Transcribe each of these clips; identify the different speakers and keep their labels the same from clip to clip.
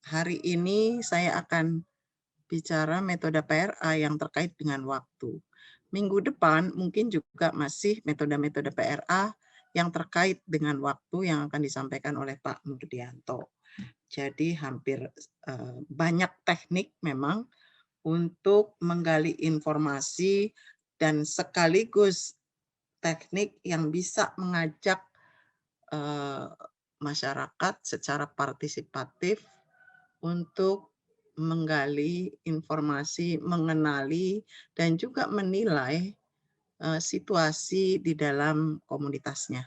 Speaker 1: Hari ini saya akan bicara metode PRA yang terkait dengan waktu. Minggu depan mungkin juga masih metode-metode PRA yang terkait dengan waktu yang akan disampaikan oleh Pak Murdianto. Jadi hampir banyak teknik memang untuk menggali informasi dan sekaligus teknik yang bisa mengajak masyarakat secara partisipatif untuk menggali informasi, mengenali, dan juga menilai situasi di dalam komunitasnya.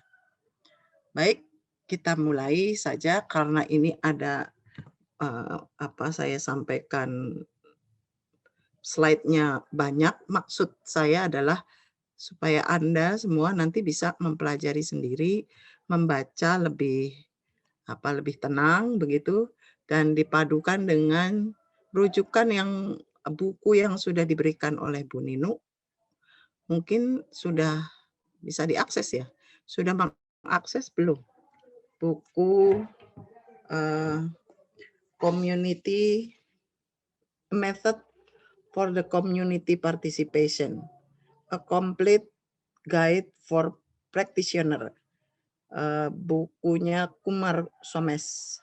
Speaker 1: Baik, kita mulai saja karena ini ada saya sampaikan slide-nya banyak. Maksud saya adalah supaya Anda semua nanti bisa mempelajari sendiri, membaca lebih tenang begitu, dan dipadukan dengan rujukan buku yang sudah diberikan oleh Bu Ninu. Mungkin sudah bisa diakses ya? Sudah mengakses belum? Buku Community Method for the Community Participation, a complete guide for practitioner. Bukunya Kumar Somes.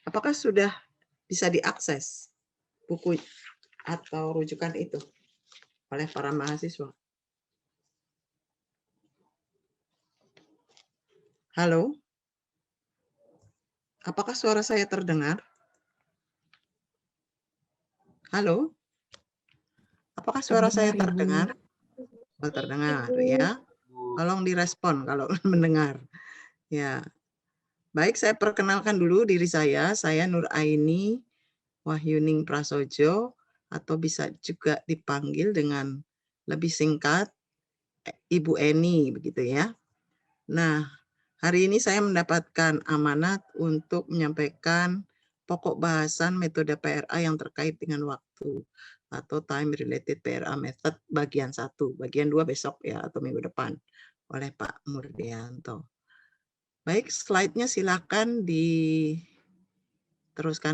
Speaker 1: Apakah sudah bisa diakses buku atau rujukan itu oleh para mahasiswa? Halo? Apakah suara saya terdengar? Halo? Apakah suara saya terdengar? Oh, terdengar ya. Tolong direspon kalau mendengar. Ya. Baik, saya perkenalkan dulu diri saya. Saya Nur Aini Wahyuning Prasojo, atau bisa juga dipanggil dengan lebih singkat Ibu Eni begitu ya. Nah, hari ini saya mendapatkan amanat untuk menyampaikan pokok bahasan metode PRA yang terkait dengan waktu atau time related PRA method bagian 1, bagian 2 besok ya atau minggu depan oleh Pak Murdianto. Baik, slide-nya silakan diteruskan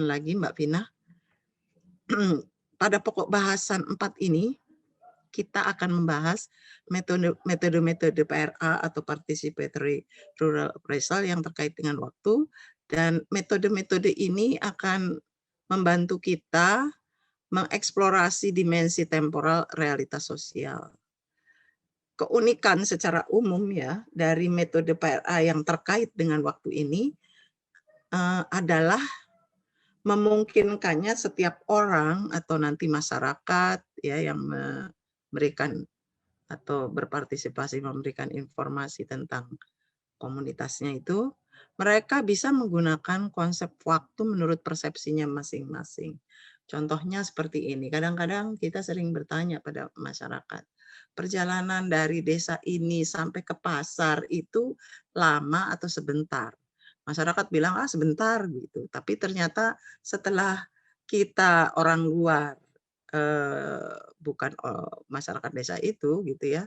Speaker 1: lagi Mbak Vina. Pada pokok bahasan 4 ini kita akan membahas metode-metode PRA atau Participatory Rural Appraisal yang terkait dengan waktu, dan metode-metode ini akan membantu kita mengeksplorasi dimensi temporal realitas sosial. Keunikan secara umum ya dari metode PRA yang terkait dengan waktu ini adalah memungkinkannya setiap orang atau nanti masyarakat ya yang memberikan atau berpartisipasi memberikan informasi tentang komunitasnya itu, mereka bisa menggunakan konsep waktu menurut persepsinya masing-masing. Contohnya seperti ini, kadang-kadang kita sering bertanya pada masyarakat, perjalanan dari desa ini sampai ke pasar itu lama atau sebentar? Masyarakat bilang, sebentar gitu. Tapi ternyata setelah kita orang luar, bukan masyarakat desa itu gitu ya,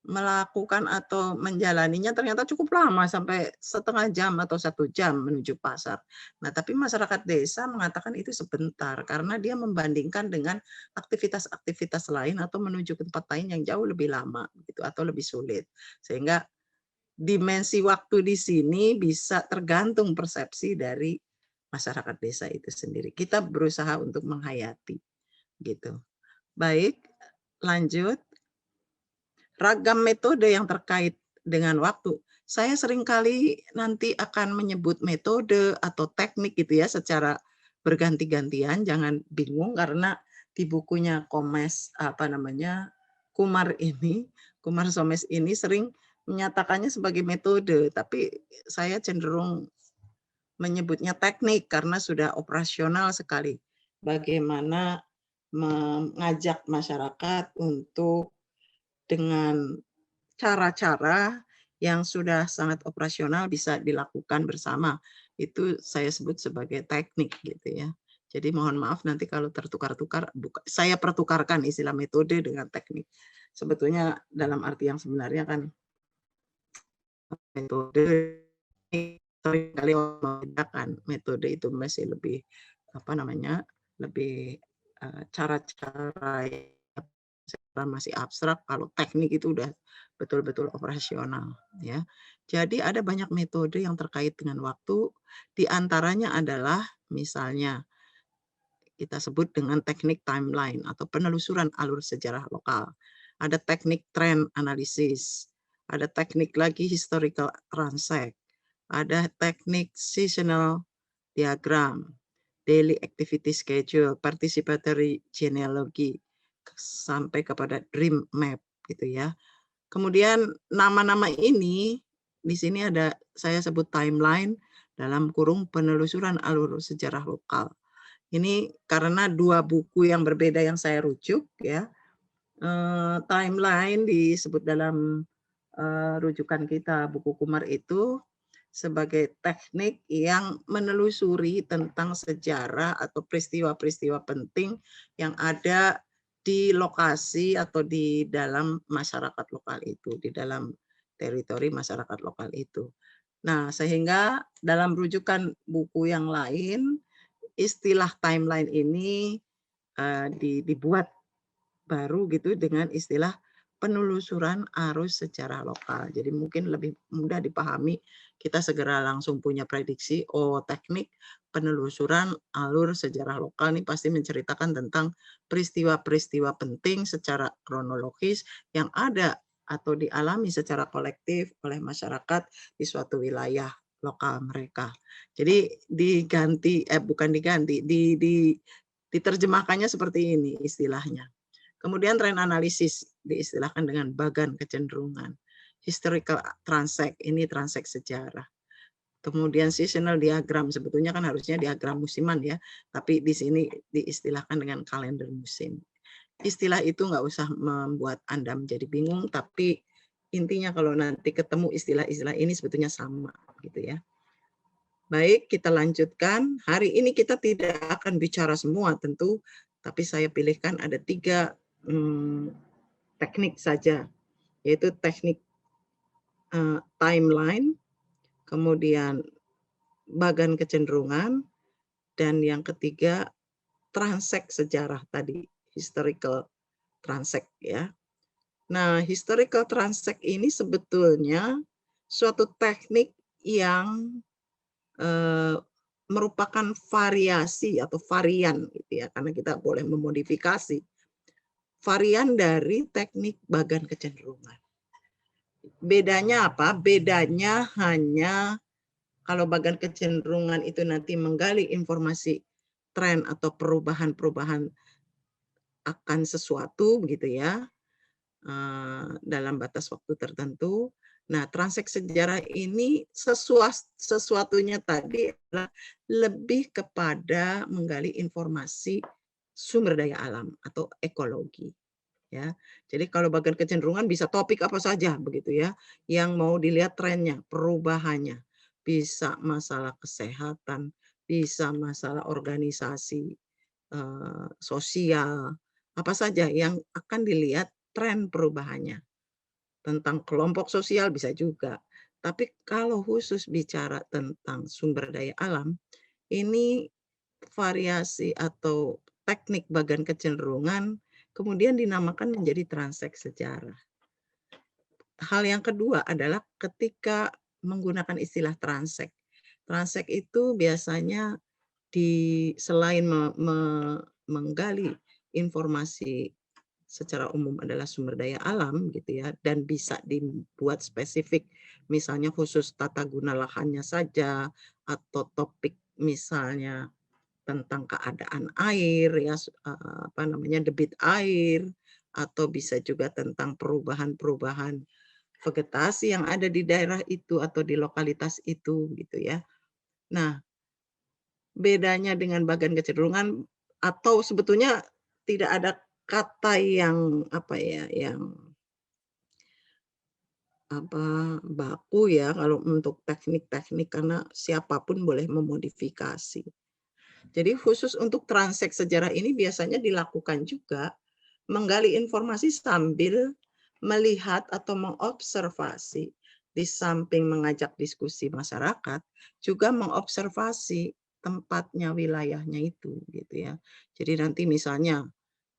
Speaker 1: melakukan atau menjalaninya ternyata cukup lama sampai setengah jam atau 1 jam menuju pasar. Nah, tapi masyarakat desa mengatakan itu sebentar karena dia membandingkan dengan aktivitas-aktivitas lain atau menuju ke tempat lain yang jauh lebih lama gitu atau lebih sulit. Sehingga dimensi waktu di sini bisa tergantung persepsi dari masyarakat desa itu sendiri. Kita berusaha untuk menghayati gitu. Baik, lanjut. Ragam metode yang terkait dengan waktu. Saya seringkali nanti akan menyebut metode atau teknik gitu ya secara berganti-gantian, jangan bingung karena di bukunya Kumar Somes ini sering menyatakannya sebagai metode, tapi saya cenderung menyebutnya teknik karena sudah operasional sekali. Bagaimana mengajak masyarakat untuk dengan cara-cara yang sudah sangat operasional bisa dilakukan bersama. Itu saya sebut sebagai teknik gitu ya. Jadi mohon maaf nanti kalau tertukar-tukar, saya pertukarkan istilah metode dengan teknik. Sebetulnya dalam arti yang sebenarnya kan metode seringkali membedakan metode itu masih lebih apa namanya, lebih cara-cara yang masih abstrak, kalau teknik itu udah betul-betul operasional ya. Jadi ada banyak metode yang terkait dengan waktu, di antaranya adalah misalnya kita sebut dengan teknik timeline atau penelusuran alur sejarah lokal. Ada teknik trend analysis, ada teknik lagi historical transect, ada teknik seasonal diagram, daily activity schedule, participatory genealogy, sampai kepada dream map gitu ya. Kemudian nama-nama ini di sini ada saya sebut timeline dalam kurung penelusuran alur sejarah lokal. Ini karena 2 buku yang berbeda yang saya rujuk ya. Timeline disebut dalam rujukan kita buku Kumar itu sebagai teknik yang menelusuri tentang sejarah atau peristiwa-peristiwa penting yang ada di lokasi atau di dalam masyarakat lokal itu, di dalam teritori masyarakat lokal itu. Nah, sehingga dalam rujukan buku yang lain, istilah timeline ini dibuat baru gitu dengan istilah penelusuran arus sejarah lokal. Jadi mungkin lebih mudah dipahami, kita segera langsung punya prediksi, oh teknik penelusuran alur sejarah lokal ini pasti menceritakan tentang peristiwa-peristiwa penting secara kronologis yang ada atau dialami secara kolektif oleh masyarakat di suatu wilayah lokal mereka. Jadi diganti, bukan diganti, diterjemahkannya seperti ini istilahnya. Kemudian trend analisis diistilahkan dengan bagan kecenderungan. Historical transect, ini transect sejarah. Kemudian seasonal diagram, sebetulnya kan harusnya diagram musiman ya, tapi di sini diistilahkan dengan kalender musim. Istilah itu nggak usah membuat Anda menjadi bingung, tapi intinya kalau nanti ketemu istilah-istilah ini sebetulnya sama gitu ya. Baik, kita lanjutkan. Hari ini kita tidak akan bicara semua tentu, tapi saya pilihkan ada 3 teknik saja, yaitu teknik timeline, kemudian bagan kecenderungan, dan yang ketiga transect sejarah tadi, historical transect ya. Nah, historical transect ini sebetulnya suatu teknik yang merupakan variasi atau varian gitu ya, karena kita boleh memodifikasi varian dari teknik bagan kecenderungan. Bedanya apa? Bedanya hanya kalau bagan kecenderungan itu nanti menggali informasi tren atau perubahan-perubahan akan sesuatu begitu ya, dalam batas waktu tertentu. Nah, transek sejarah ini sesuatunya tadi adalah lebih kepada menggali informasi sumber daya alam atau ekologi. Ya, jadi kalau bagian kecenderungan bisa topik apa saja begitu ya, yang mau dilihat trennya, perubahannya, bisa masalah kesehatan, bisa masalah organisasi, sosial, apa saja yang akan dilihat tren perubahannya. Tentang kelompok sosial bisa juga. Tapi kalau khusus bicara tentang sumber daya alam, ini variasi atau teknik bagan kecenderungan kemudian dinamakan menjadi transek sejarah. Hal yang kedua adalah ketika menggunakan istilah transek. Transek itu biasanya selain menggali informasi secara umum adalah sumber daya alam gitu ya, dan bisa dibuat spesifik, misalnya khusus tata guna lahannya saja, atau topik misalnya tentang keadaan air ya, apa namanya, debit air, atau bisa juga tentang perubahan-perubahan vegetasi yang ada di daerah itu atau di lokalitas itu gitu ya. Nah, bedanya dengan bagan kecenderungan atau sebetulnya tidak ada kata yang apa ya, yang apa, baku ya kalau untuk teknik-teknik karena siapapun boleh memodifikasi. Jadi khusus untuk transek sejarah ini biasanya dilakukan juga menggali informasi sambil melihat atau mengobservasi di samping mengajak diskusi masyarakat, juga mengobservasi tempatnya, wilayahnya itu, gitu ya. Jadi nanti misalnya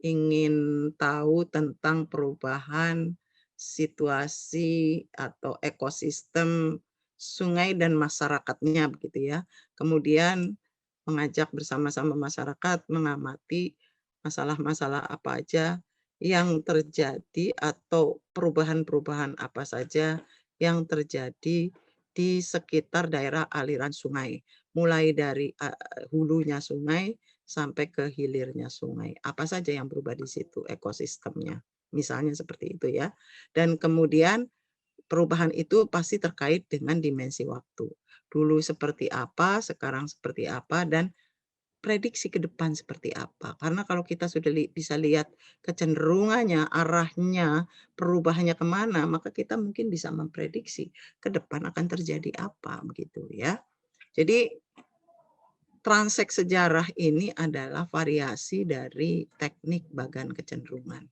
Speaker 1: ingin tahu tentang perubahan situasi atau ekosistem sungai dan masyarakatnya, begitu ya. Kemudian mengajak bersama-sama masyarakat mengamati masalah-masalah apa aja yang terjadi atau perubahan-perubahan apa saja yang terjadi di sekitar daerah aliran sungai, mulai dari hulunya sungai sampai ke hilirnya sungai. Apa saja yang berubah di situ ekosistemnya, misalnya seperti itu ya. Dan kemudian perubahan itu pasti terkait dengan dimensi waktu. Dulu seperti apa, sekarang seperti apa, dan prediksi ke depan seperti apa. Karena kalau kita sudah bisa lihat kecenderungannya, arahnya, perubahannya kemana, maka kita mungkin bisa memprediksi ke depan akan terjadi apa, begitu ya. Jadi transek sejarah ini adalah variasi dari teknik bagan kecenderungan.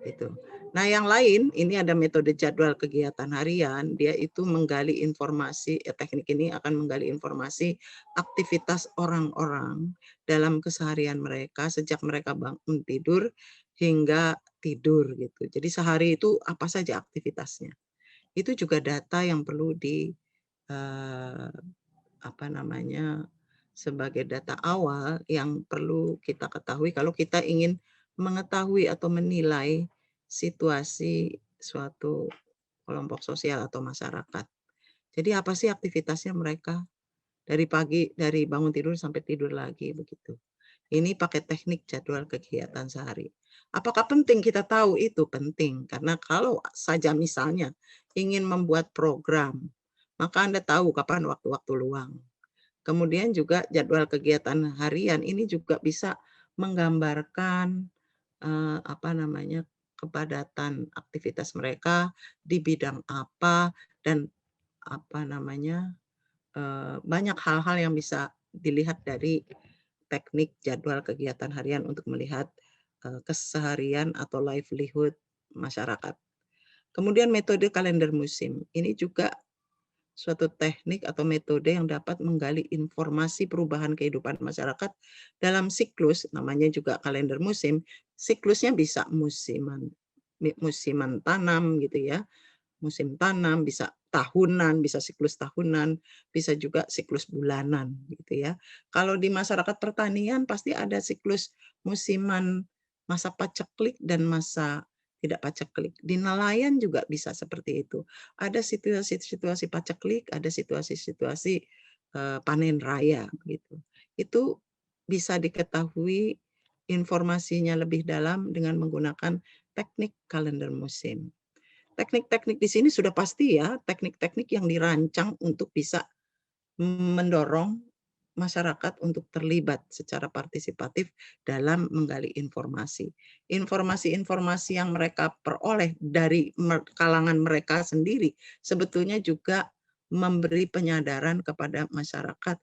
Speaker 1: Itu. Nah, yang lain ini ada metode jadwal kegiatan harian, dia itu menggali informasi, teknik ini akan menggali informasi aktivitas orang-orang dalam keseharian mereka sejak mereka bangun tidur hingga tidur gitu. Jadi sehari itu apa saja aktivitasnya. Itu juga data yang perlu di apa namanya sebagai data awal yang perlu kita ketahui kalau kita ingin mengetahui atau menilai situasi suatu kelompok sosial atau masyarakat. Jadi apa sih aktivitasnya mereka dari pagi, dari bangun tidur sampai tidur lagi begitu. Ini pakai teknik jadwal kegiatan sehari. Apakah penting kita tahu itu? Penting, karena kalau saja misalnya ingin membuat program, maka Anda tahu kapan waktu-waktu luang. Kemudian juga jadwal kegiatan harian ini juga bisa menggambarkan apa namanya kepadatan aktivitas mereka di bidang apa dan apa namanya banyak hal-hal yang bisa dilihat dari teknik jadwal kegiatan harian untuk melihat keseharian atau livelihood masyarakat. Kemudian metode kalender musim ini juga suatu teknik atau metode yang dapat menggali informasi perubahan kehidupan masyarakat dalam siklus, namanya juga kalender musim. Siklusnya bisa musiman tanam gitu ya, musim tanam, bisa tahunan, bisa siklus tahunan, bisa juga siklus bulanan gitu ya. Kalau di masyarakat pertanian pasti ada siklus musiman, masa paceklik dan masa tidak paceklik. Di nelayan juga bisa seperti itu. Ada situasi-situasi paceklik, ada situasi-situasi panen raya gitu. Itu bisa diketahui informasinya lebih dalam dengan menggunakan teknik kalender musim. Teknik-teknik di sini sudah pasti ya, teknik-teknik yang dirancang untuk bisa mendorong masyarakat untuk terlibat secara partisipatif dalam menggali informasi. Informasi-informasi yang mereka peroleh dari kalangan mereka sendiri sebetulnya juga memberi penyadaran kepada masyarakat,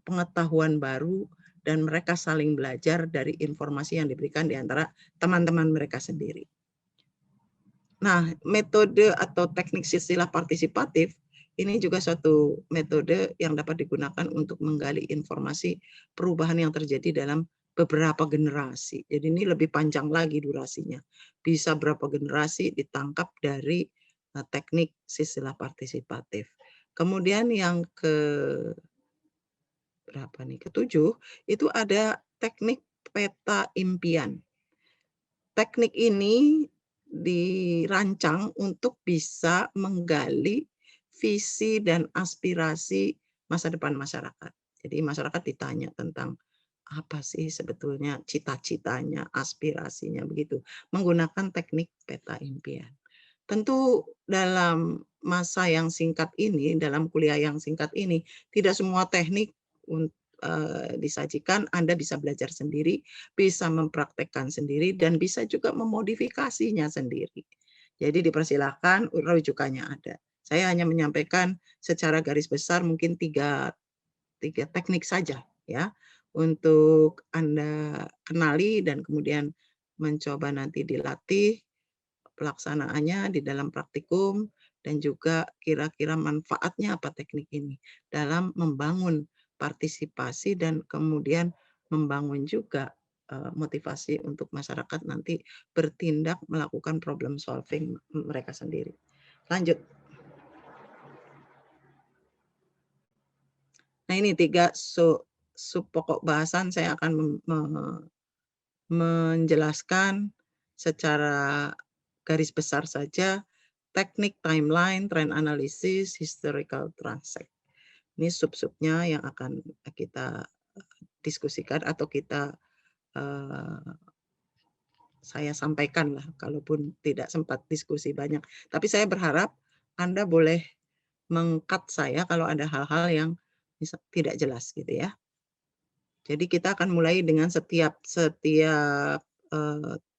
Speaker 1: pengetahuan baru, dan mereka saling belajar dari informasi yang diberikan di antara teman-teman mereka sendiri. Nah, metode atau teknik silsilah partisipatif ini juga suatu metode yang dapat digunakan untuk menggali informasi perubahan yang terjadi dalam beberapa generasi. Jadi ini lebih panjang lagi durasinya. Bisa berapa generasi ditangkap dari teknik silsilah partisipatif. Kemudian yang ke berapa nih? Ketujuh, itu ada teknik peta impian. Teknik ini dirancang untuk bisa menggali visi dan aspirasi masa depan masyarakat. Jadi masyarakat ditanya tentang apa sih sebetulnya cita-citanya, aspirasinya begitu, menggunakan teknik peta impian. Tentu dalam masa yang singkat ini, dalam kuliah yang singkat ini, tidak semua teknik disajikan. Anda bisa belajar sendiri, bisa mempraktekkan sendiri, dan bisa juga memodifikasinya sendiri. Jadi dipersilakan, rujukannya ada. Saya hanya menyampaikan secara garis besar mungkin tiga teknik saja ya untuk Anda kenali dan kemudian mencoba nanti dilatih pelaksanaannya di dalam praktikum dan juga kira-kira manfaatnya apa teknik ini dalam membangun partisipasi dan kemudian membangun juga motivasi untuk masyarakat nanti bertindak melakukan problem solving mereka sendiri. Lanjut. Nah, ini 3 sub pokok bahasan saya akan menjelaskan secara garis besar saja teknik timeline, trend analysis, historical transact. Ini sub-subnya yang akan kita diskusikan atau saya sampaikan lah, kalaupun tidak sempat diskusi banyak. Tapi saya berharap Anda boleh meng-cut saya kalau ada hal-hal yang tidak jelas gitu ya. Jadi kita akan mulai dengan setiap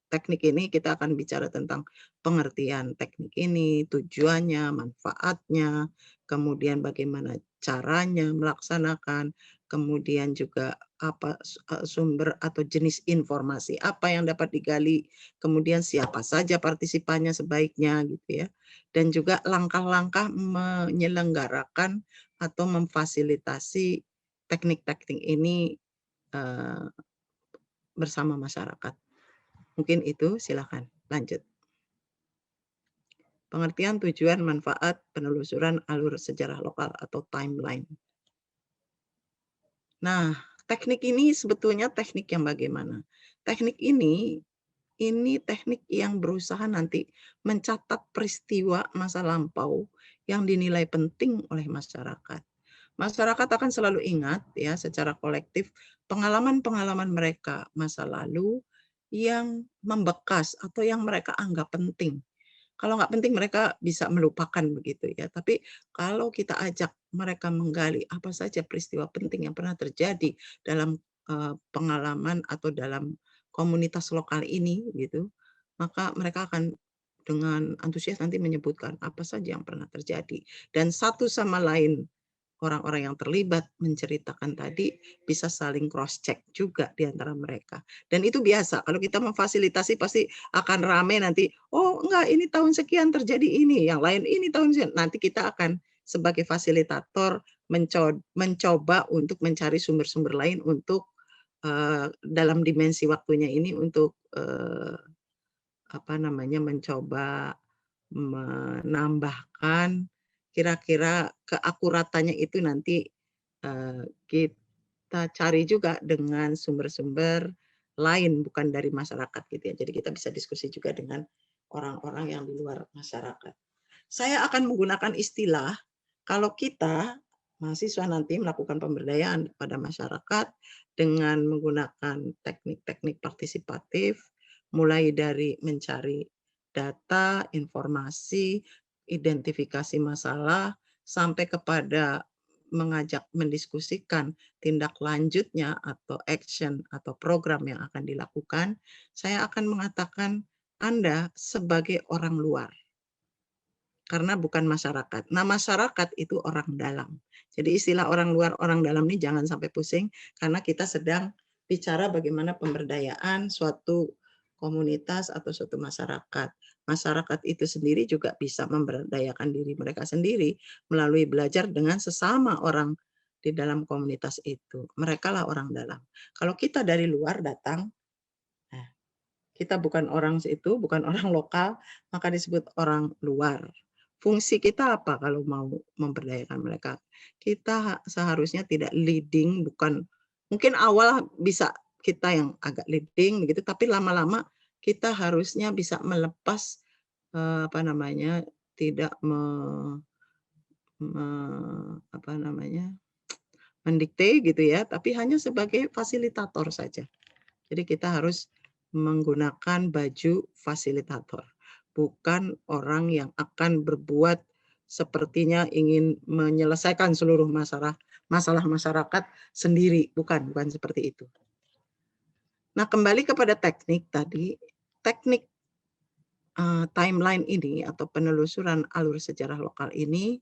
Speaker 1: teknik ini kita akan bicara tentang pengertian teknik ini, tujuannya, manfaatnya, kemudian bagaimana caranya melaksanakan, kemudian juga apa sumber atau jenis informasi apa yang dapat digali, kemudian siapa saja partisipannya sebaiknya gitu ya. Dan juga langkah-langkah menyelenggarakan atau memfasilitasi teknik-teknik ini bersama masyarakat. Mungkin itu, silakan lanjut. Pengertian tujuan manfaat penelusuran alur sejarah lokal atau timeline. Nah, teknik ini sebetulnya teknik yang bagaimana? Teknik ini teknik yang berusaha nanti mencatat peristiwa masa lampau yang dinilai penting oleh masyarakat. Masyarakat akan selalu ingat ya secara kolektif pengalaman-pengalaman mereka masa lalu yang membekas atau yang mereka anggap penting. Kalau nggak penting mereka bisa melupakan begitu ya. Tapi kalau kita ajak mereka menggali apa saja peristiwa penting yang pernah terjadi dalam pengalaman atau dalam komunitas lokal ini gitu, maka mereka akan dengan antusias nanti menyebutkan apa saja yang pernah terjadi dan satu sama lain orang-orang yang terlibat menceritakan tadi bisa saling cross check juga di antara mereka. Dan itu biasa, kalau kita memfasilitasi pasti akan rame nanti, oh enggak ini tahun sekian terjadi ini, yang lain ini tahun sekian. Nanti kita akan sebagai fasilitator mencoba untuk mencari sumber-sumber lain untuk dalam dimensi waktunya ini untuk mencoba menambahkan kira-kira keakuratannya itu nanti kita cari juga dengan sumber-sumber lain bukan dari masyarakat gitu ya. Jadi kita bisa diskusi juga dengan orang-orang yang di luar masyarakat. Saya akan menggunakan istilah kalau kita mahasiswa nanti melakukan pemberdayaan pada masyarakat dengan menggunakan teknik-teknik partisipatif, mulai dari mencari data, informasi, identifikasi masalah, sampai kepada mengajak mendiskusikan tindak lanjutnya atau action atau program yang akan dilakukan, saya akan mengatakan Anda sebagai orang luar. Karena bukan masyarakat. Nah, masyarakat itu orang dalam. Jadi istilah orang luar, orang dalam ini jangan sampai pusing, karena kita sedang bicara bagaimana pemberdayaan suatu komunitas atau suatu masyarakat. Masyarakat itu sendiri juga bisa memberdayakan diri mereka sendiri melalui belajar dengan sesama orang di dalam komunitas itu. Mereka lah orang dalam. Kalau kita dari luar datang, nah, kita bukan orang situ, bukan orang lokal, maka disebut orang luar. Fungsi kita apa kalau mau memberdayakan mereka? Kita seharusnya tidak leading, bukan mungkin awal bisa kita yang agak leading begitu, tapi lama-lama kita harusnya bisa melepas tidak mendikte gitu ya, tapi hanya sebagai fasilitator saja. Jadi kita harus menggunakan baju fasilitator, bukan orang yang akan berbuat sepertinya ingin menyelesaikan seluruh masalah masyarakat sendiri, bukan seperti itu. Nah, kembali kepada teknik tadi, teknik timeline ini atau penelusuran alur sejarah lokal ini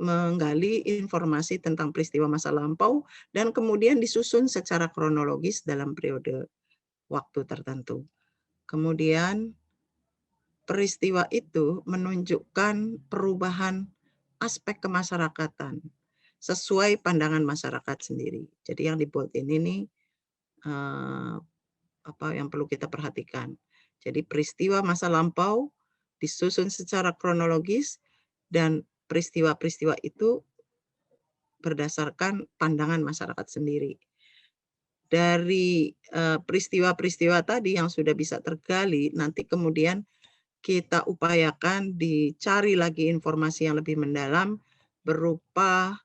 Speaker 1: menggali informasi tentang peristiwa masa lampau dan kemudian disusun secara kronologis dalam periode waktu tertentu. Kemudian peristiwa itu menunjukkan perubahan aspek kemasyarakatan sesuai pandangan masyarakat sendiri. Jadi yang di bold ini nih apa yang perlu kita perhatikan. Jadi peristiwa masa lampau disusun secara kronologis dan peristiwa-peristiwa itu berdasarkan pandangan masyarakat sendiri. Dari peristiwa-peristiwa tadi yang sudah bisa tergali, nanti kemudian kita upayakan dicari lagi informasi yang lebih mendalam berupa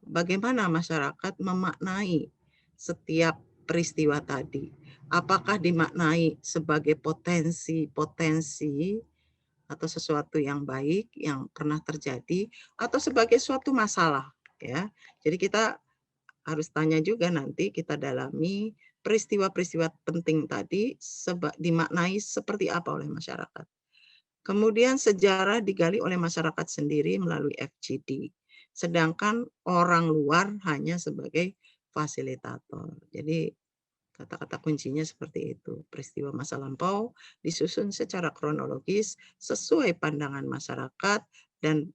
Speaker 1: bagaimana masyarakat memaknai setiap peristiwa tadi. Apakah dimaknai sebagai potensi-potensi atau sesuatu yang baik yang pernah terjadi atau sebagai suatu masalah, ya. Jadi kita harus tanya juga nanti, kita dalami peristiwa-peristiwa penting tadi dimaknai seperti apa oleh masyarakat. Kemudian sejarah digali oleh masyarakat sendiri melalui FGD. Sedangkan orang luar hanya sebagai fasilitator. Jadi kata-kata kuncinya seperti itu. Peristiwa masa lampau disusun secara kronologis sesuai pandangan masyarakat dan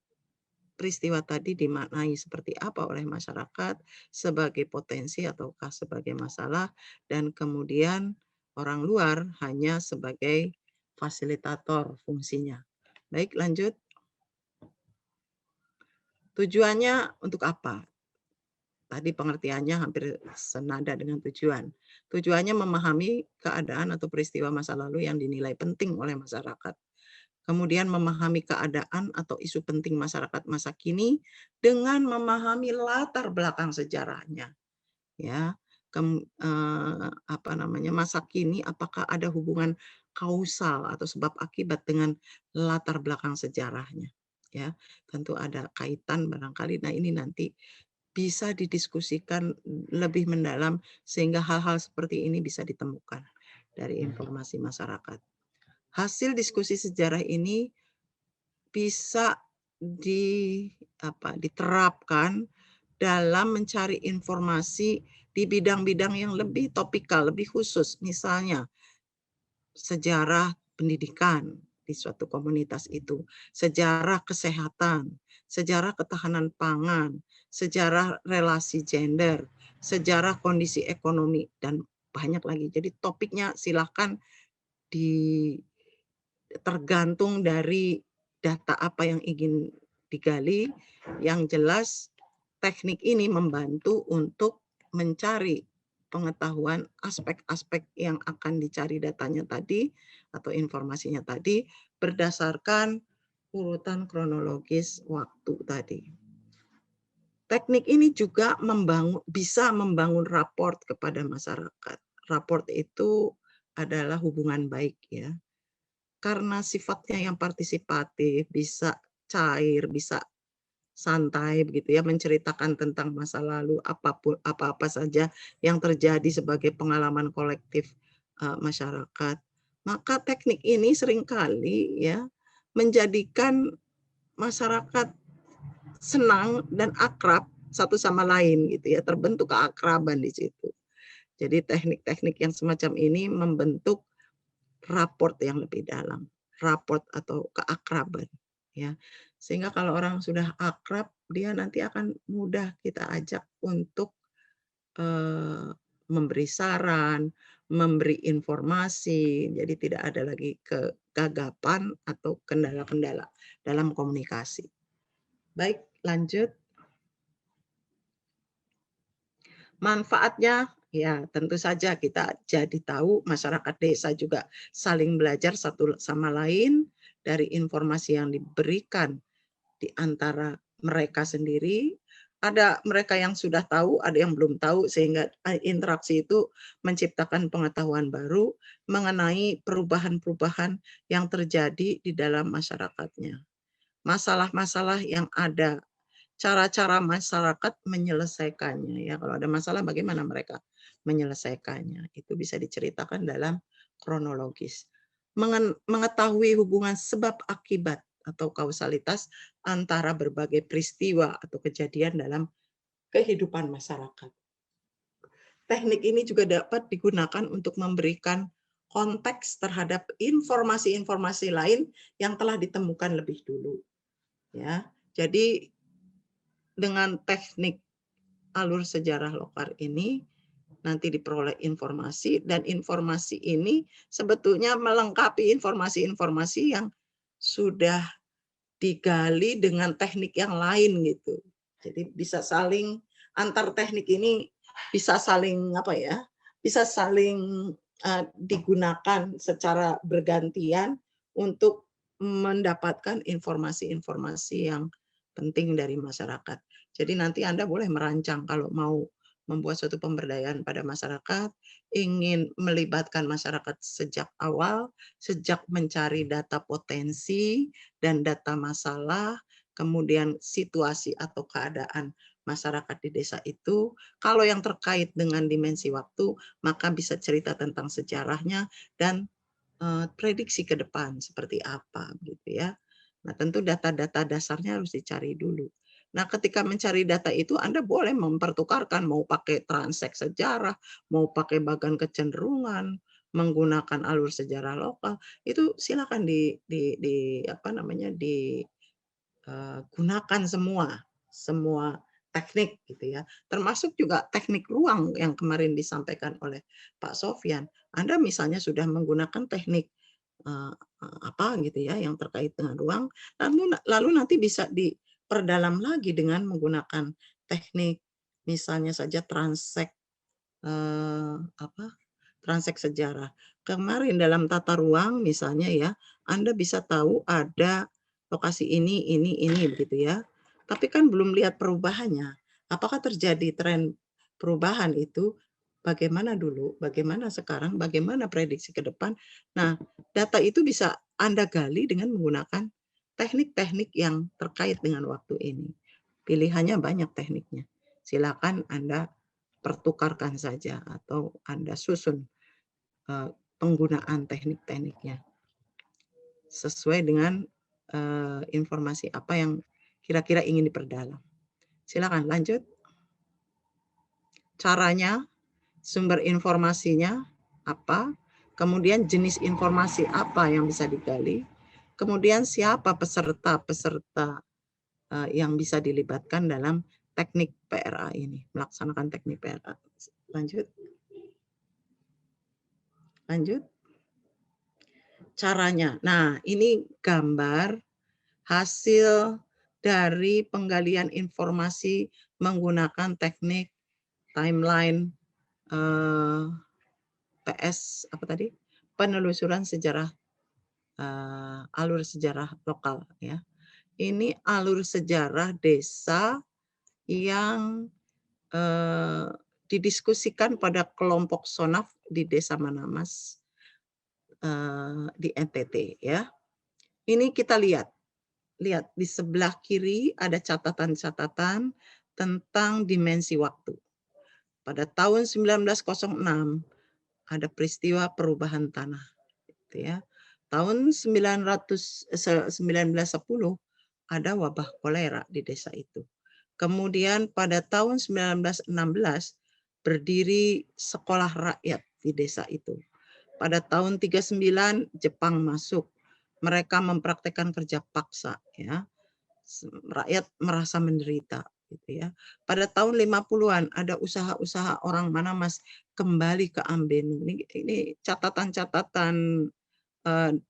Speaker 1: peristiwa tadi dimaknai seperti apa oleh masyarakat sebagai potensi ataukah sebagai masalah, dan kemudian orang luar hanya sebagai fasilitator fungsinya. Baik, lanjut. Tujuannya untuk apa? Tadi pengertiannya hampir senada dengan tujuan. Tujuannya memahami keadaan atau peristiwa masa lalu yang dinilai penting oleh masyarakat. Kemudian memahami keadaan atau isu penting masyarakat masa kini dengan memahami latar belakang sejarahnya. Ya, masa kini apakah ada hubungan kausal atau sebab akibat dengan latar belakang sejarahnya. Ya, tentu ada kaitan barangkali. Nah, ini nanti bisa didiskusikan lebih mendalam sehingga hal-hal seperti ini bisa ditemukan dari informasi masyarakat. Hasil diskusi sejarah ini bisa diterapkan dalam mencari informasi di bidang-bidang yang lebih topikal, lebih khusus. Misalnya sejarah pendidikan di suatu komunitas itu, sejarah kesehatan, sejarah ketahanan pangan, sejarah relasi gender, sejarah kondisi ekonomi, dan banyak lagi. Jadi topiknya silahkan tergantung dari data apa yang ingin digali. Yang jelas teknik ini membantu untuk mencari pengetahuan aspek-aspek yang akan dicari datanya tadi atau informasinya tadi berdasarkan urutan kronologis waktu tadi. Teknik ini juga bisa membangun raport kepada masyarakat. Raport itu adalah hubungan baik, ya. Karena sifatnya yang partisipatif, bisa cair, bisa santai begitu ya, menceritakan tentang masa lalu, apa-apa saja yang terjadi sebagai pengalaman kolektif masyarakat. Maka teknik ini seringkali ya menjadikan masyarakat senang dan akrab satu sama lain gitu ya, terbentuk keakraban di situ. Jadi teknik-teknik yang semacam ini membentuk raport yang lebih dalam, raport atau keakraban, ya. Sehingga kalau orang sudah akrab, dia nanti akan mudah kita ajak untuk memberi saran, memberi informasi, jadi tidak ada lagi kegagapan atau kendala-kendala dalam komunikasi. Baik, lanjut. Manfaatnya, ya tentu saja kita jadi tahu, masyarakat desa juga saling belajar satu sama lain dari informasi yang diberikan di antara mereka sendiri. Ada mereka yang sudah tahu, ada yang belum tahu, sehingga interaksi itu menciptakan pengetahuan baru mengenai perubahan-perubahan yang terjadi di dalam masyarakatnya. Masalah-masalah yang ada, cara-cara masyarakat menyelesaikannya, ya. Kalau ada masalah bagaimana mereka menyelesaikannya, itu bisa diceritakan dalam kronologis. Mengetahui hubungan sebab akibat atau kausalitas antara berbagai peristiwa atau kejadian dalam kehidupan masyarakat. Teknik ini juga dapat digunakan untuk memberikan konteks terhadap informasi-informasi lain yang telah ditemukan lebih dulu. Ya, jadi dengan teknik alur sejarah lokal ini nanti diperoleh informasi, dan informasi ini sebetulnya melengkapi informasi-informasi yang sudah digali dengan teknik yang lain gitu. Jadi bisa saling, antar teknik ini bisa saling bisa saling digunakan secara bergantian untuk mendapatkan informasi-informasi yang penting dari masyarakat. Jadi nanti Anda boleh merancang kalau mau membuat suatu pemberdayaan pada masyarakat, ingin melibatkan masyarakat sejak awal, sejak mencari data potensi dan data masalah, kemudian situasi atau keadaan masyarakat di desa itu. Kalau yang terkait dengan dimensi waktu, maka bisa cerita tentang sejarahnya dan prediksi ke depan seperti apa gitu ya. Nah, tentu data-data dasarnya harus dicari dulu. Nah, ketika mencari data itu Anda boleh mempertukarkan, mau pakai transek sejarah, mau pakai bagan kecenderungan, menggunakan alur sejarah lokal, itu silakan gunakan semua teknik gitu ya. Termasuk juga teknik ruang yang kemarin disampaikan oleh Pak Sofyan. Anda misalnya sudah menggunakan teknik apa gitu ya yang terkait dengan ruang, lalu nanti bisa diperdalam lagi dengan menggunakan teknik misalnya saja transek sejarah. Kemarin dalam tata ruang misalnya ya, Anda bisa tahu ada lokasi ini begitu ya. Tapi kan belum lihat perubahannya. Apakah terjadi tren perubahan itu? Bagaimana dulu, bagaimana sekarang, bagaimana prediksi ke depan. Nah, data itu bisa Anda gali dengan menggunakan teknik-teknik yang terkait dengan waktu ini. Pilihannya banyak tekniknya. Silakan Anda pertukarkan saja atau Anda susun penggunaan teknik-tekniknya sesuai dengan informasi apa yang kira-kira ingin diperdalam. Silakan lanjut. Caranya, sumber informasinya apa, kemudian jenis informasi apa yang bisa digali, kemudian siapa peserta-peserta yang bisa dilibatkan dalam teknik PRA ini, melaksanakan teknik PRA. Lanjut. Caranya. Nah, ini gambar hasil dari penggalian informasi menggunakan teknik timeline PS penelusuran sejarah alur sejarah lokal ya. Ini alur sejarah desa yang didiskusikan pada kelompok Sonaf di Desa Manamas di NTT ya. Ini kita lihat di sebelah kiri ada catatan-catatan tentang dimensi waktu. Pada tahun 1906 ada peristiwa perubahan tanah gitu ya. Tahun 1910 ada wabah kolera di desa itu. Kemudian pada tahun 1916 berdiri sekolah rakyat di desa itu. Pada tahun 39 Jepang masuk. Mereka mempraktekkan kerja paksa ya. Rakyat merasa menderita gitu ya. Pada tahun 50-an ada usaha-usaha orang Manamas kembali ke Ambenu. Ini catatan-catatan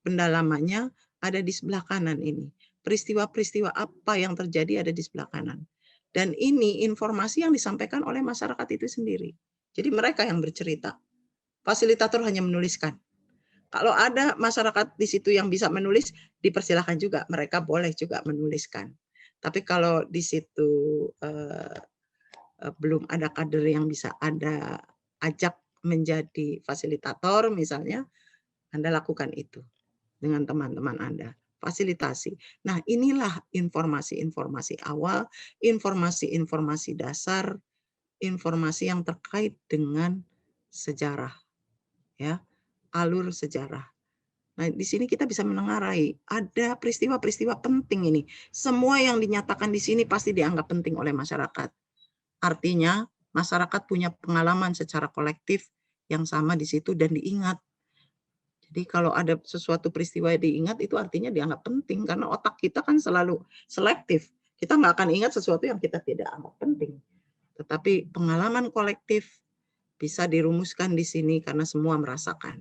Speaker 1: pendalamannya ada di sebelah kanan ini. Peristiwa-peristiwa apa yang terjadi ada di sebelah kanan. Dan ini informasi yang disampaikan oleh masyarakat itu sendiri. Jadi mereka yang bercerita. Fasilitator hanya menuliskan. Kalau ada masyarakat di situ yang bisa menulis, dipersilahkan juga. Mereka boleh juga menuliskan. Tapi kalau di situ belum ada kader yang bisa Anda ajak menjadi fasilitator misalnya, Anda lakukan itu dengan teman-teman Anda. Fasilitasi. Nah, inilah informasi-informasi awal, informasi-informasi dasar, informasi yang terkait dengan sejarah. Ya, alur sejarah. Nah, di sini kita bisa menengarai ada peristiwa-peristiwa penting ini. Semua yang dinyatakan di sini pasti dianggap penting oleh masyarakat. Artinya, masyarakat punya pengalaman secara kolektif yang sama di situ dan diingat. Jadi kalau ada sesuatu peristiwa yang diingat itu artinya dianggap penting karena otak kita kan selalu selektif. Kita nggak akan ingat sesuatu yang kita tidak anggap penting. Tetapi pengalaman kolektif bisa dirumuskan di sini karena semua merasakan.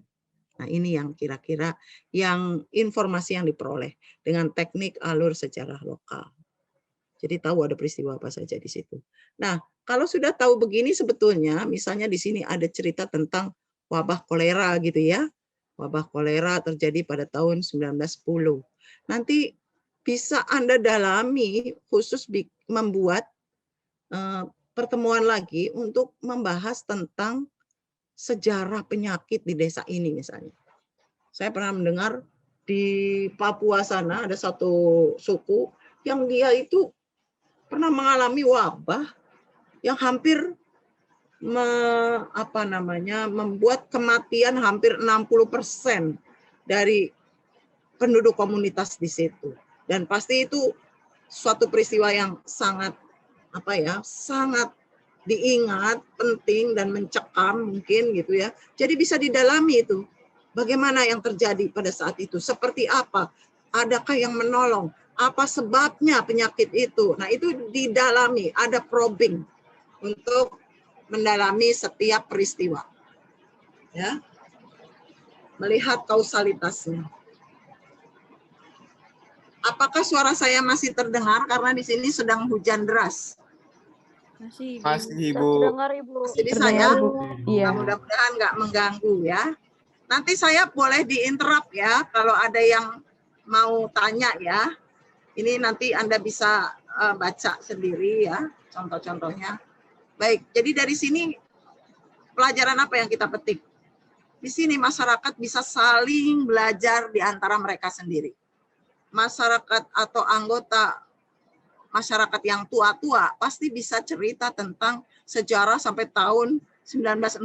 Speaker 1: Nah, ini yang kira-kira yang informasi yang diperoleh dengan teknik alur sejarah lokal. Jadi tahu ada peristiwa apa saja di situ. Nah, kalau sudah tahu begini sebetulnya, misalnya di sini ada cerita tentang wabah kolera gitu ya. Wabah kolera terjadi pada tahun 1910. Nanti bisa Anda dalami khusus membuat pertemuan lagi untuk membahas tentang sejarah penyakit di desa ini misalnya. Saya pernah mendengar di Papua sana ada satu suku yang dia itu pernah mengalami wabah yang hampir membuat kematian hampir 60% dari penduduk komunitas di situ. Dan pasti itu suatu peristiwa yang sangat sangat diingat, penting dan mencekam mungkin gitu ya. Jadi bisa didalami itu. Bagaimana yang terjadi pada saat itu? Seperti apa? Adakah yang menolong? Apa sebabnya penyakit itu? Nah, itu didalami, ada probing untuk mendalami setiap peristiwa. Ya. Melihat kausalitasnya. Apakah suara saya masih terdengar karena di sini sedang hujan deras?
Speaker 2: Masih, Ibu.
Speaker 3: Terdengar, Ibu.
Speaker 1: Masih bisa ya?
Speaker 3: Iya.
Speaker 1: Mudah-mudahan nggak mengganggu ya. Nanti saya boleh diinterrupt ya kalau ada yang mau tanya ya. Ini nanti Anda bisa baca sendiri ya contoh-contohnya. Baik, jadi dari sini pelajaran apa yang kita petik? Di sini masyarakat bisa saling belajar di antara mereka sendiri. Masyarakat atau anggota masyarakat yang tua-tua pasti bisa cerita tentang sejarah sampai tahun 1906.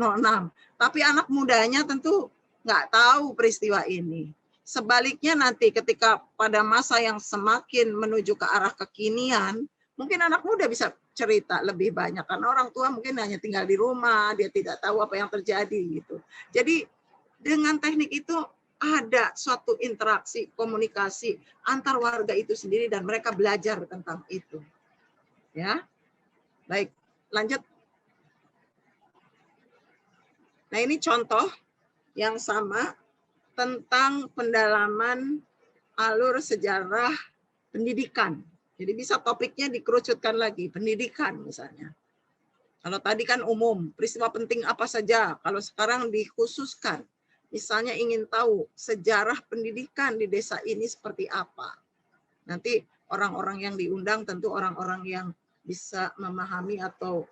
Speaker 1: Tapi anak mudanya tentu nggak tahu peristiwa ini. Sebaliknya nanti ketika pada masa yang semakin menuju ke arah kekinian, mungkin anak muda bisa cerita lebih banyak. Karena orang tua mungkin hanya tinggal di rumah, dia tidak tahu apa yang terjadi gitu. Jadi dengan teknik itu ada suatu interaksi, komunikasi antar warga itu sendiri dan mereka belajar tentang itu. Ya. Baik, lanjut. Nah, ini contoh yang sama tentang pendalaman alur sejarah pendidikan. Jadi bisa topiknya dikerucutkan lagi, pendidikan misalnya. Kalau tadi kan umum, peristiwa penting apa saja. Kalau sekarang dikhususkan, misalnya ingin tahu sejarah pendidikan di desa ini seperti apa. Nanti orang-orang yang diundang tentu orang-orang yang bisa memahami atau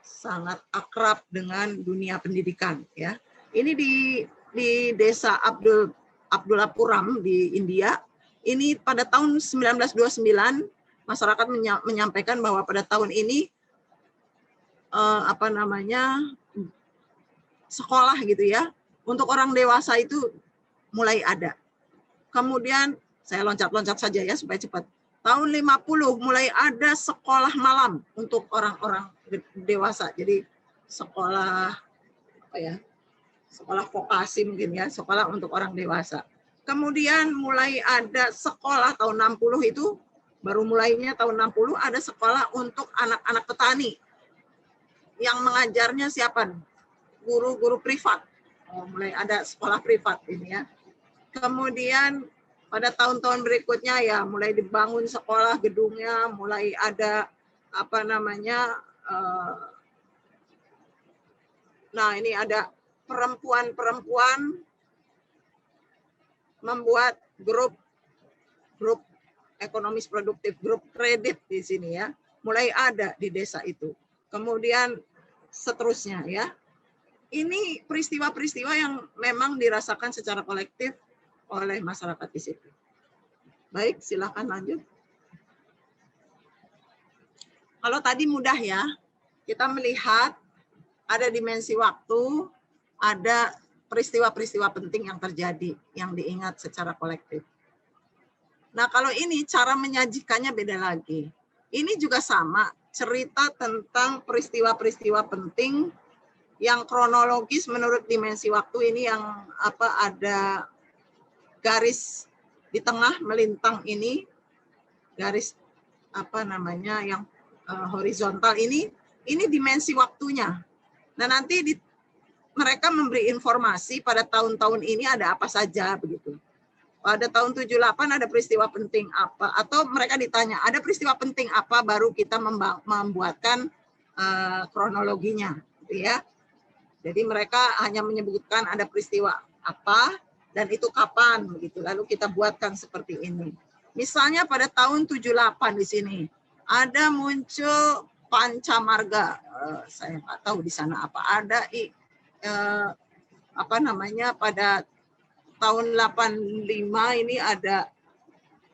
Speaker 1: sangat akrab dengan dunia pendidikan. Ya, ini di desa Abdullapuram di India. Ini pada tahun 1929 masyarakat menyampaikan bahwa pada tahun ini sekolah gitu ya. Untuk orang dewasa itu mulai ada. Kemudian saya loncat-loncat saja ya supaya cepat. Tahun 50 mulai ada sekolah malam untuk orang-orang dewasa. Jadi sekolah sekolah vokasi mungkin ya, sekolah untuk orang dewasa. Kemudian mulai ada sekolah tahun 60 itu, baru mulainya tahun 60 ada sekolah untuk anak-anak petani. Yang mengajarnya siapa? Guru-guru privat. Mulai ada sekolah privat ini ya. Kemudian pada tahun-tahun berikutnya ya mulai dibangun sekolah gedungnya, mulai ada nah ini ada perempuan-perempuan membuat grup ekonomis produktif, grup kredit di sini ya. Mulai ada di desa itu. Kemudian seterusnya ya. Ini peristiwa-peristiwa yang memang dirasakan secara kolektif oleh masyarakat di situ. Baik, silakan lanjut. Kalau tadi mudah ya, kita melihat ada dimensi waktu, ada peristiwa-peristiwa penting yang terjadi, yang diingat secara kolektif. Nah, kalau ini cara menyajikannya beda lagi. Ini juga sama, cerita tentang peristiwa-peristiwa penting Yang kronologis menurut dimensi waktu ini yang ada garis di tengah melintang ini, garis yang horizontal ini dimensi waktunya. Nah, nanti mereka memberi informasi pada tahun-tahun ini ada apa saja begitu. Pada tahun 78 ada peristiwa penting apa, atau mereka ditanya ada peristiwa penting apa, baru kita membuatkan kronologinya, gitu ya. Jadi mereka hanya menyebutkan ada peristiwa apa dan itu kapan begitu. Lalu kita buatkan seperti ini. Misalnya pada tahun 78 di sini ada muncul Pancamarga. Saya nggak tahu di sana apa ada pada tahun 85 ini ada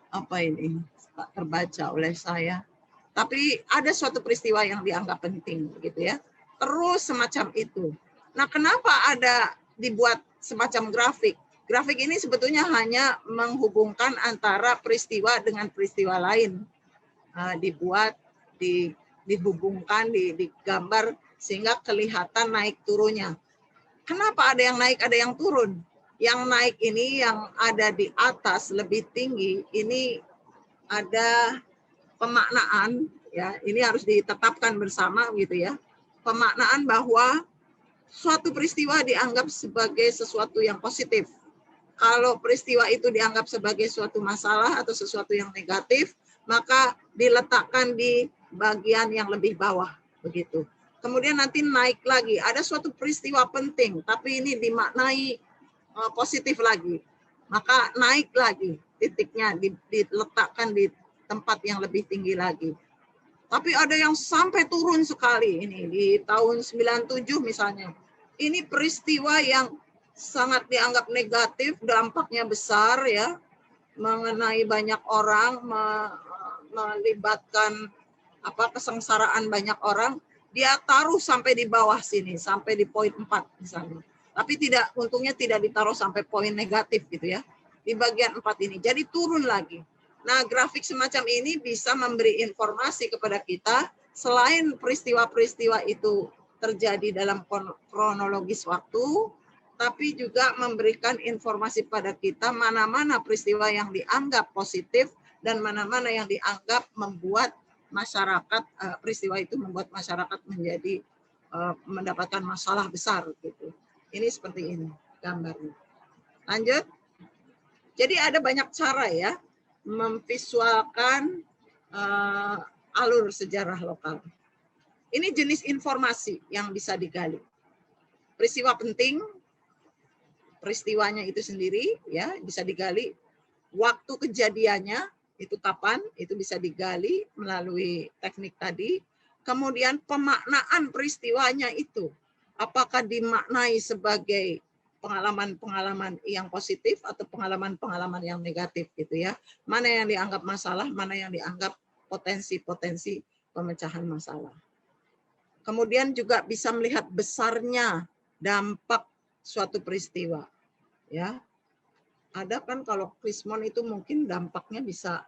Speaker 1: apa ini tak terbaca oleh saya. Tapi ada suatu peristiwa yang dianggap penting begitu ya. Terus semacam itu. Nah, kenapa ada dibuat semacam grafik? Grafik ini sebetulnya hanya menghubungkan antara peristiwa dengan peristiwa lain. Dibuat, dihubungkan, digambar sehingga kelihatan naik turunnya. Kenapa ada yang naik, ada yang turun? Yang naik ini yang ada di atas lebih tinggi, ini ada pemaknaan, ya, ini harus ditetapkan bersama gitu ya. Pemaknaan bahwa suatu peristiwa dianggap sebagai sesuatu yang positif. Kalau peristiwa itu dianggap sebagai suatu masalah atau sesuatu yang negatif, maka diletakkan di bagian yang lebih bawah, begitu. Kemudian nanti naik lagi, ada suatu peristiwa penting, tapi ini dimaknai positif lagi. Maka naik lagi, titiknya diletakkan di tempat yang lebih tinggi lagi. Tapi ada yang sampai turun sekali ini di tahun 97 misalnya. Ini peristiwa yang sangat dianggap negatif, dampaknya besar ya, mengenai banyak orang, melibatkan kesengsaraan banyak orang. Dia taruh sampai di bawah sini, sampai di poin 4 misalnya. Tapi untungnya tidak ditaruh sampai poin negatif gitu ya. Di bagian 4 ini. Jadi turun lagi. Nah, grafik semacam ini bisa memberi informasi kepada kita selain peristiwa-peristiwa itu terjadi dalam kronologis waktu, tapi juga memberikan informasi pada kita mana-mana peristiwa yang dianggap positif dan mana-mana yang dianggap membuat masyarakat, peristiwa itu membuat masyarakat menjadi mendapatkan masalah besar gitu. Ini seperti ini gambarnya. Lanjut. Jadi ada banyak cara ya memvisualkan alur sejarah lokal. Ini jenis informasi yang bisa digali. Peristiwa penting, peristiwanya itu sendiri ya bisa digali. Waktu kejadiannya itu kapan, itu bisa digali melalui teknik tadi. Kemudian pemaknaan peristiwanya itu, apakah dimaknai sebagai pengalaman-pengalaman yang positif atau pengalaman-pengalaman yang negatif gitu ya. Mana yang dianggap masalah, mana yang dianggap potensi-potensi pemecahan masalah. Kemudian juga bisa melihat besarnya dampak suatu peristiwa. Ya. Ada kan kalau krismon itu mungkin dampaknya bisa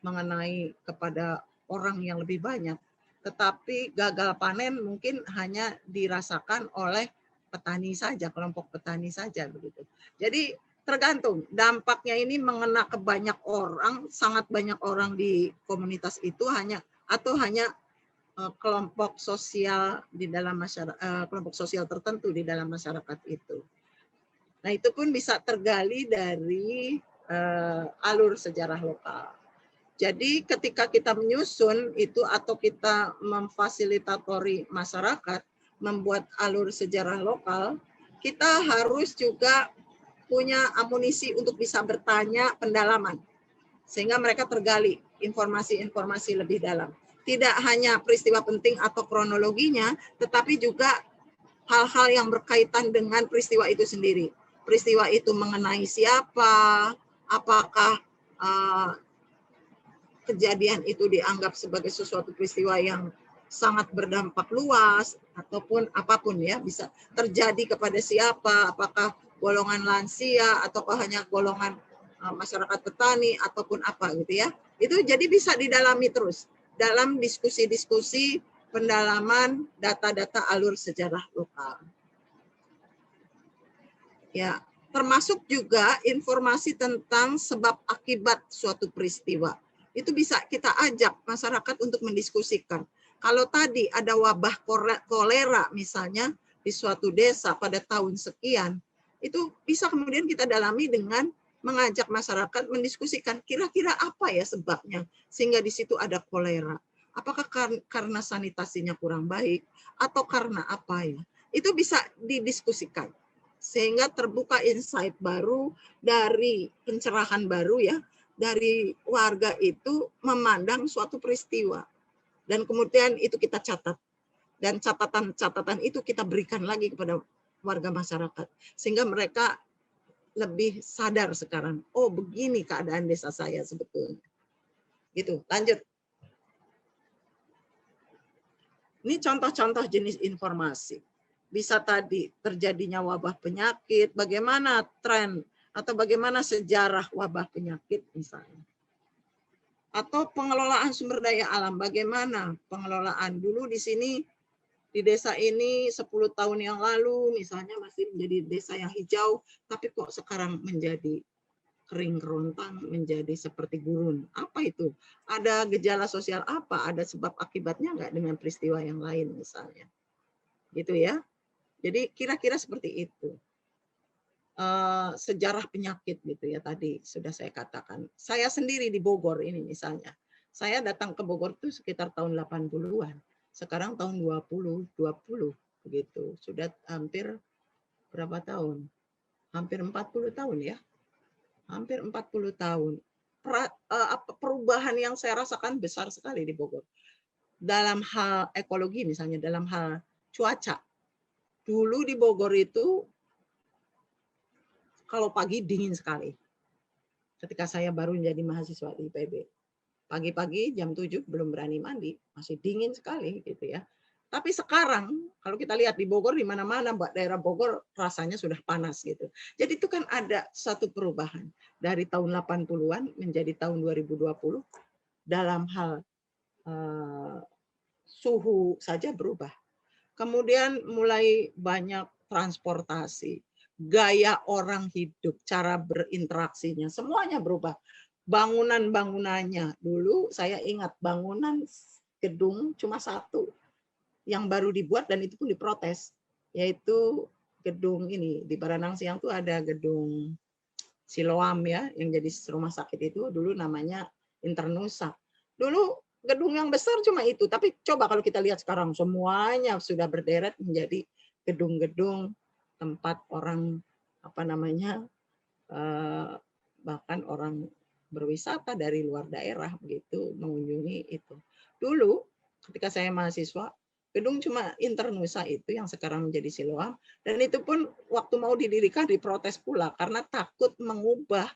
Speaker 1: mengenai kepada orang yang lebih banyak. Tetapi gagal panen mungkin hanya dirasakan oleh petani saja, kelompok petani saja begitu. Jadi tergantung dampaknya ini mengena ke banyak orang, sangat banyak orang di komunitas itu hanya kelompok sosial di dalam masyarakat, kelompok sosial tertentu di dalam masyarakat itu. Nah, itu pun bisa tergali dari alur sejarah lokal. Jadi ketika kita menyusun itu atau kita memfasilitatori masyarakat membuat alur sejarah lokal, kita harus juga punya amunisi untuk bisa bertanya pendalaman. Sehingga mereka tergali informasi-informasi lebih dalam. Tidak hanya peristiwa penting atau kronologinya, tetapi juga hal-hal yang berkaitan dengan peristiwa itu sendiri. Peristiwa itu mengenai siapa, apakah kejadian itu dianggap sebagai sesuatu peristiwa yang sangat berdampak luas, ataupun apapun ya, bisa terjadi kepada siapa, apakah golongan lansia, ataukah hanya golongan masyarakat petani, ataupun apa gitu ya. Itu jadi bisa didalami terus dalam diskusi-diskusi pendalaman data-data alur sejarah lokal. Ya, termasuk juga informasi tentang sebab akibat suatu peristiwa. Itu bisa kita ajak masyarakat untuk mendiskusikan. Kalau tadi ada wabah kolera misalnya di suatu desa pada tahun sekian, itu bisa kemudian kita dalami dengan mengajak masyarakat mendiskusikan kira-kira apa ya sebabnya sehingga di situ ada kolera. Apakah karena sanitasinya kurang baik atau karena apa ya? Itu bisa didiskusikan sehingga terbuka insight baru dari pencerahan baru ya dari warga itu memandang suatu peristiwa dan kemudian itu kita catat dan catatan-catatan itu kita berikan lagi kepada warga masyarakat sehingga mereka lebih sadar sekarang, oh begini keadaan desa saya sebetulnya. Gitu, lanjut. Ini contoh-contoh jenis informasi. Bisa tadi terjadinya wabah penyakit, bagaimana tren atau bagaimana sejarah wabah penyakit misalnya. Atau pengelolaan sumber daya alam, bagaimana pengelolaan dulu di sini di desa ini 10 tahun yang lalu misalnya masih menjadi desa yang hijau, tapi kok sekarang menjadi kering kerontang, menjadi seperti gurun. Apa itu? Ada gejala sosial apa? Ada sebab akibatnya nggak dengan peristiwa yang lain misalnya. Gitu ya. Jadi kira-kira seperti itu. Sejarah penyakit gitu ya tadi sudah saya katakan. Saya sendiri di Bogor ini misalnya. Saya datang ke Bogor itu sekitar tahun 80-an. Sekarang tahun 2020 begitu. Sudah hampir berapa tahun? Hampir 40 tahun ya. Hampir 40 tahun. Perubahan yang saya rasakan besar sekali di Bogor. Dalam hal ekologi misalnya, dalam hal cuaca. Dulu di Bogor itu kalau pagi dingin sekali. Ketika saya baru menjadi mahasiswa di IPB. Pagi-pagi jam 7 belum berani mandi, masih dingin sekali gitu ya. Tapi sekarang kalau kita lihat di Bogor di mana-mana daerah Bogor rasanya sudah panas gitu. Jadi itu kan ada satu perubahan dari tahun 80-an menjadi tahun 2020 dalam hal suhu saja berubah. Kemudian mulai banyak transportasi, gaya orang hidup, cara berinteraksinya, semuanya berubah. Bangunan-bangunannya, dulu saya ingat bangunan gedung cuma satu yang baru dibuat dan itu pun diprotes, yaitu gedung ini di Baranang Siang tuh ada gedung Siloam ya, yang jadi rumah sakit itu dulu namanya Internusa. Dulu gedung yang besar cuma itu, tapi coba kalau kita lihat sekarang semuanya sudah berderet menjadi gedung-gedung tempat orang apa namanya bahkan orang berwisata dari luar daerah begitu mengunjungi itu. Dulu ketika saya mahasiswa gedung cuma Internusa itu yang sekarang menjadi Siloam dan itu pun waktu mau didirikan diprotes pula karena takut mengubah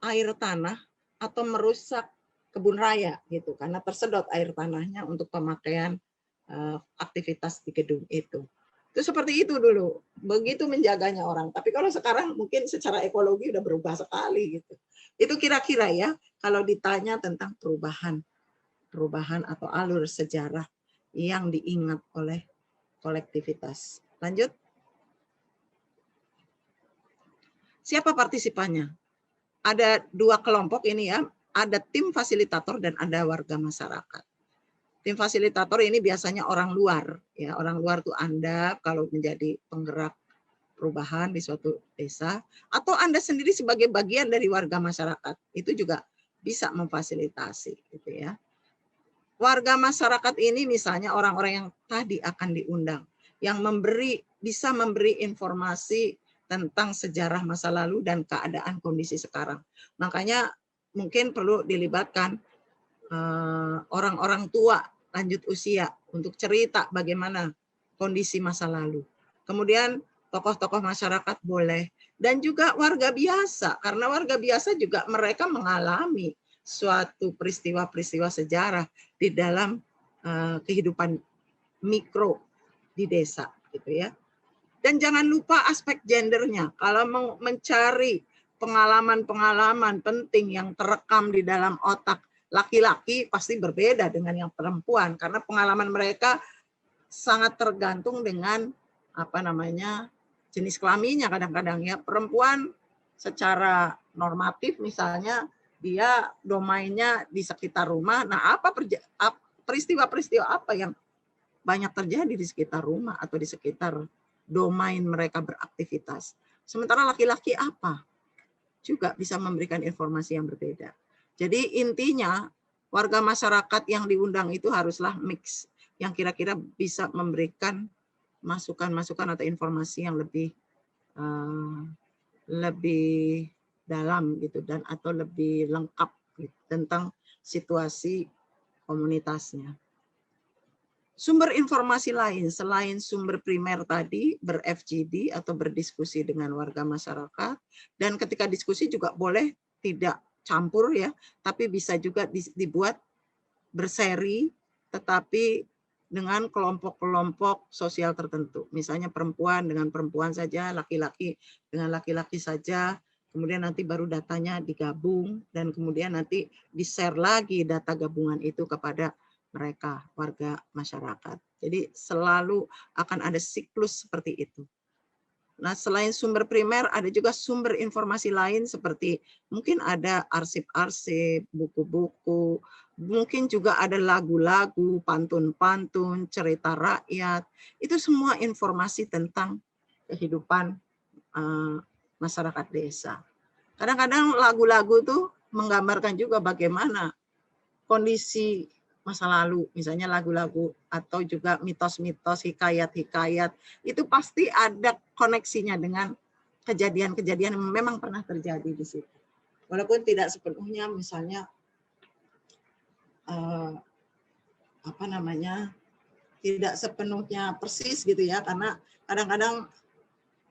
Speaker 1: air tanah atau merusak kebun raya gitu karena tersedot air tanahnya untuk pemakaian aktivitas di gedung itu. Itu seperti itu dulu. Begitu menjaganya orang. Tapi kalau sekarang mungkin secara ekologi udah berubah sekali gitu. Itu kira-kira ya kalau ditanya tentang perubahan atau alur sejarah yang diingat oleh kolektivitas. Lanjut. Siapa partisipannya? Ada dua kelompok ini ya, ada tim fasilitator dan ada warga masyarakat. Tim fasilitator ini biasanya orang luar, ya orang luar tuh Anda kalau menjadi penggerak perubahan di suatu desa, atau Anda sendiri sebagai bagian dari warga masyarakat, itu juga bisa memfasilitasi, gitu ya. Warga masyarakat ini misalnya orang-orang yang tadi akan diundang, yang bisa memberi informasi tentang sejarah masa lalu dan keadaan kondisi sekarang. Makanya mungkin perlu dilibatkan orang-orang tua lanjut usia untuk cerita bagaimana kondisi masa lalu. Kemudian tokoh-tokoh masyarakat boleh dan juga warga biasa karena warga biasa juga mereka mengalami suatu peristiwa-peristiwa sejarah di dalam kehidupan mikro di desa gitu ya. Dan jangan lupa aspek gendernya. Kalau mencari pengalaman-pengalaman penting yang terekam di dalam otak laki-laki pasti berbeda dengan yang perempuan karena pengalaman mereka sangat tergantung dengan apa namanya jenis kelaminnya kadang-kadang ya. Perempuan secara normatif misalnya dia domainnya di sekitar rumah. Nah, peristiwa-peristiwa apa yang banyak terjadi di sekitar rumah atau di sekitar domain mereka beraktivitas. Sementara laki-laki apa? Juga bisa memberikan informasi yang berbeda. Jadi intinya warga masyarakat yang diundang itu haruslah mix, yang kira-kira bisa memberikan masukan-masukan atau informasi yang lebih dalam gitu, dan atau lebih lengkap gitu, tentang situasi komunitasnya. Sumber informasi lain selain sumber primer tadi, ber-FGD atau berdiskusi dengan warga masyarakat, dan ketika diskusi juga boleh tidak campur ya, tapi bisa juga dibuat berseri, tetapi dengan kelompok-kelompok sosial tertentu. Misalnya perempuan dengan perempuan saja, laki-laki dengan laki-laki saja, kemudian nanti baru datanya digabung, dan kemudian nanti di-share lagi data gabungan itu kepada mereka, warga masyarakat. Jadi selalu akan ada siklus seperti itu. Nah, selain sumber primer, ada juga sumber informasi lain seperti mungkin ada arsip-arsip, buku-buku, mungkin juga ada lagu-lagu, pantun-pantun, cerita rakyat. Itu semua informasi tentang kehidupan masyarakat desa. Kadang-kadang lagu-lagu tuh menggambarkan juga bagaimana kondisi masa lalu, misalnya lagu-lagu atau juga mitos-mitos, hikayat-hikayat, itu pasti ada koneksinya dengan kejadian-kejadian yang memang pernah terjadi di situ. Walaupun tidak sepenuhnya misalnya tidak sepenuhnya persis gitu ya, karena kadang-kadang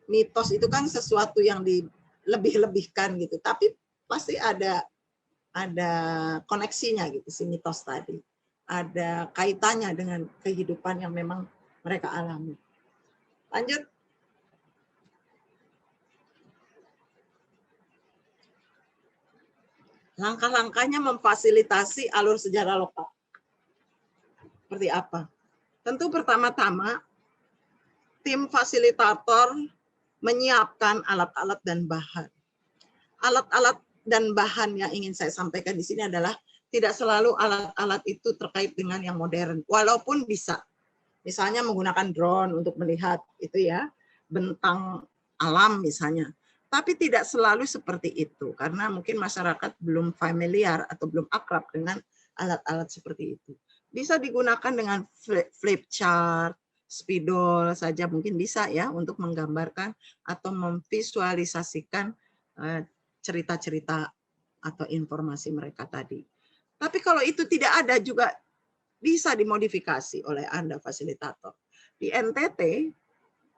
Speaker 1: mitos itu kan sesuatu yang dilebih-lebihkan gitu, tapi pasti ada koneksinya gitu, si mitos tadi. Ada kaitannya dengan kehidupan yang memang mereka alami. Lanjut. Langkah-langkahnya memfasilitasi alur sejarah lokal. Seperti apa? Tentu pertama-tama tim fasilitator menyiapkan alat-alat dan bahan. Alat-alat dan bahan yang ingin saya sampaikan di sini adalah tidak selalu alat-alat itu terkait dengan yang modern, walaupun bisa. Misalnya menggunakan drone untuk melihat itu ya, bentang alam misalnya. Tapi tidak selalu seperti itu, karena mungkin masyarakat belum familiar atau belum akrab dengan alat-alat seperti itu. Bisa digunakan dengan flip chart, spidol saja mungkin bisa ya untuk menggambarkan atau memvisualisasikan cerita-cerita atau informasi mereka tadi. Tapi kalau itu tidak ada juga bisa dimodifikasi oleh Anda fasilitator. Di NTT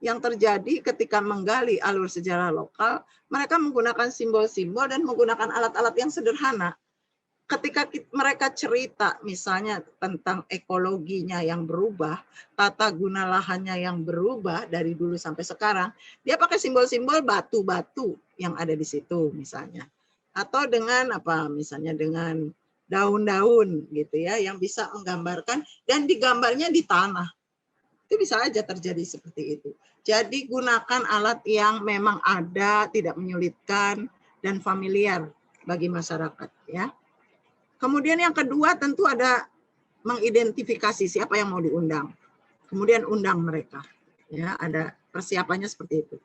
Speaker 1: yang terjadi ketika menggali alur sejarah lokal, mereka menggunakan simbol-simbol dan menggunakan alat-alat yang sederhana. Ketika mereka cerita misalnya tentang ekologinya yang berubah, tata guna lahannya yang berubah dari dulu sampai sekarang, dia pakai simbol-simbol batu-batu yang ada di situ misalnya. Atau dengan misalnya dengan daun-daun gitu ya, yang bisa menggambarkan, dan digambarnya di tanah. Itu bisa aja terjadi seperti itu. Jadi gunakan alat yang memang ada, tidak menyulitkan dan familiar bagi masyarakat ya. Kemudian yang kedua tentu ada mengidentifikasi siapa yang mau diundang. Kemudian undang mereka. Ya, ada persiapannya seperti itu.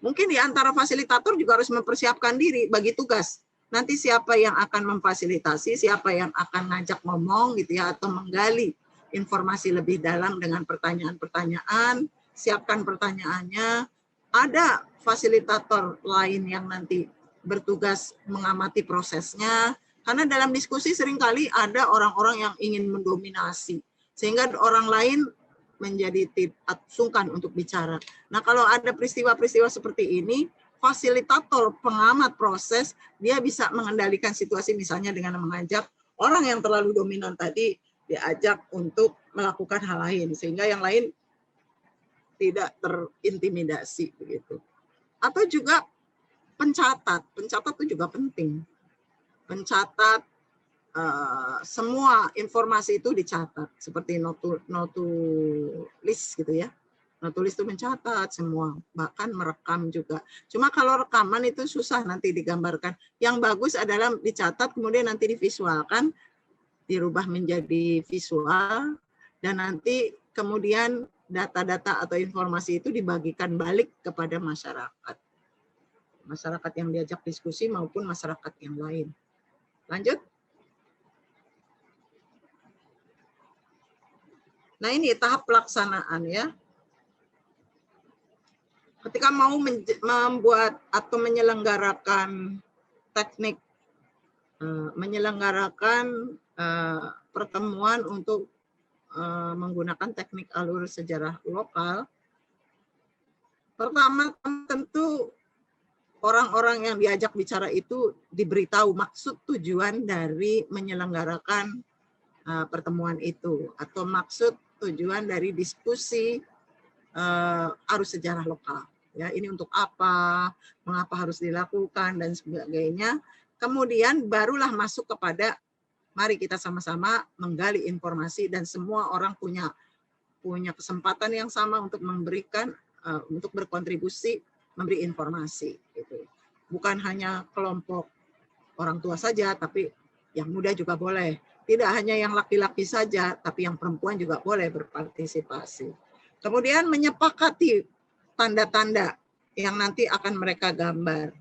Speaker 1: Mungkin di antara fasilitator juga harus mempersiapkan diri bagi tugas. Nanti siapa yang akan memfasilitasi, siapa yang akan ngajak ngomong gitu ya, atau menggali informasi lebih dalam dengan pertanyaan-pertanyaan, siapkan pertanyaannya. Ada fasilitator lain yang nanti bertugas mengamati prosesnya, karena dalam diskusi seringkali ada orang-orang yang ingin mendominasi, sehingga orang lain menjadi sungkan untuk bicara. Nah, kalau ada peristiwa-peristiwa seperti ini, fasilitator pengamat proses, dia bisa mengendalikan situasi misalnya dengan mengajak orang yang terlalu dominan tadi diajak untuk melakukan hal lain, sehingga yang lain tidak terintimidasi begitu. Atau juga pencatat itu juga penting. Pencatat semua informasi itu dicatat seperti notu list gitu ya. Nah, tulis itu mencatat semua, bahkan merekam juga. Cuma kalau rekaman itu susah nanti digambarkan. Yang bagus adalah dicatat, kemudian nanti divisualkan, dirubah menjadi visual, dan nanti kemudian data-data atau informasi itu dibagikan balik kepada masyarakat. Masyarakat yang diajak diskusi maupun masyarakat yang lain. Lanjut. Nah, ini tahap pelaksanaan ya. Ketika mau membuat atau menyelenggarakan teknik, menyelenggarakan pertemuan untuk menggunakan teknik alur sejarah lokal, pertama tentu orang-orang yang diajak bicara itu diberitahu maksud tujuan dari menyelenggarakan pertemuan itu, atau maksud tujuan dari diskusi arus sejarah lokal. Ya, ini untuk apa, mengapa harus dilakukan, dan sebagainya. Kemudian barulah masuk kepada mari kita sama-sama menggali informasi, dan semua orang punya kesempatan yang sama untuk memberikan, untuk berkontribusi, memberi informasi. Gitu. Bukan hanya kelompok orang tua saja, tapi yang muda juga boleh. Tidak hanya yang laki-laki saja, tapi yang perempuan juga boleh berpartisipasi. Kemudian menyepakati tanda-tanda yang nanti akan mereka gambar.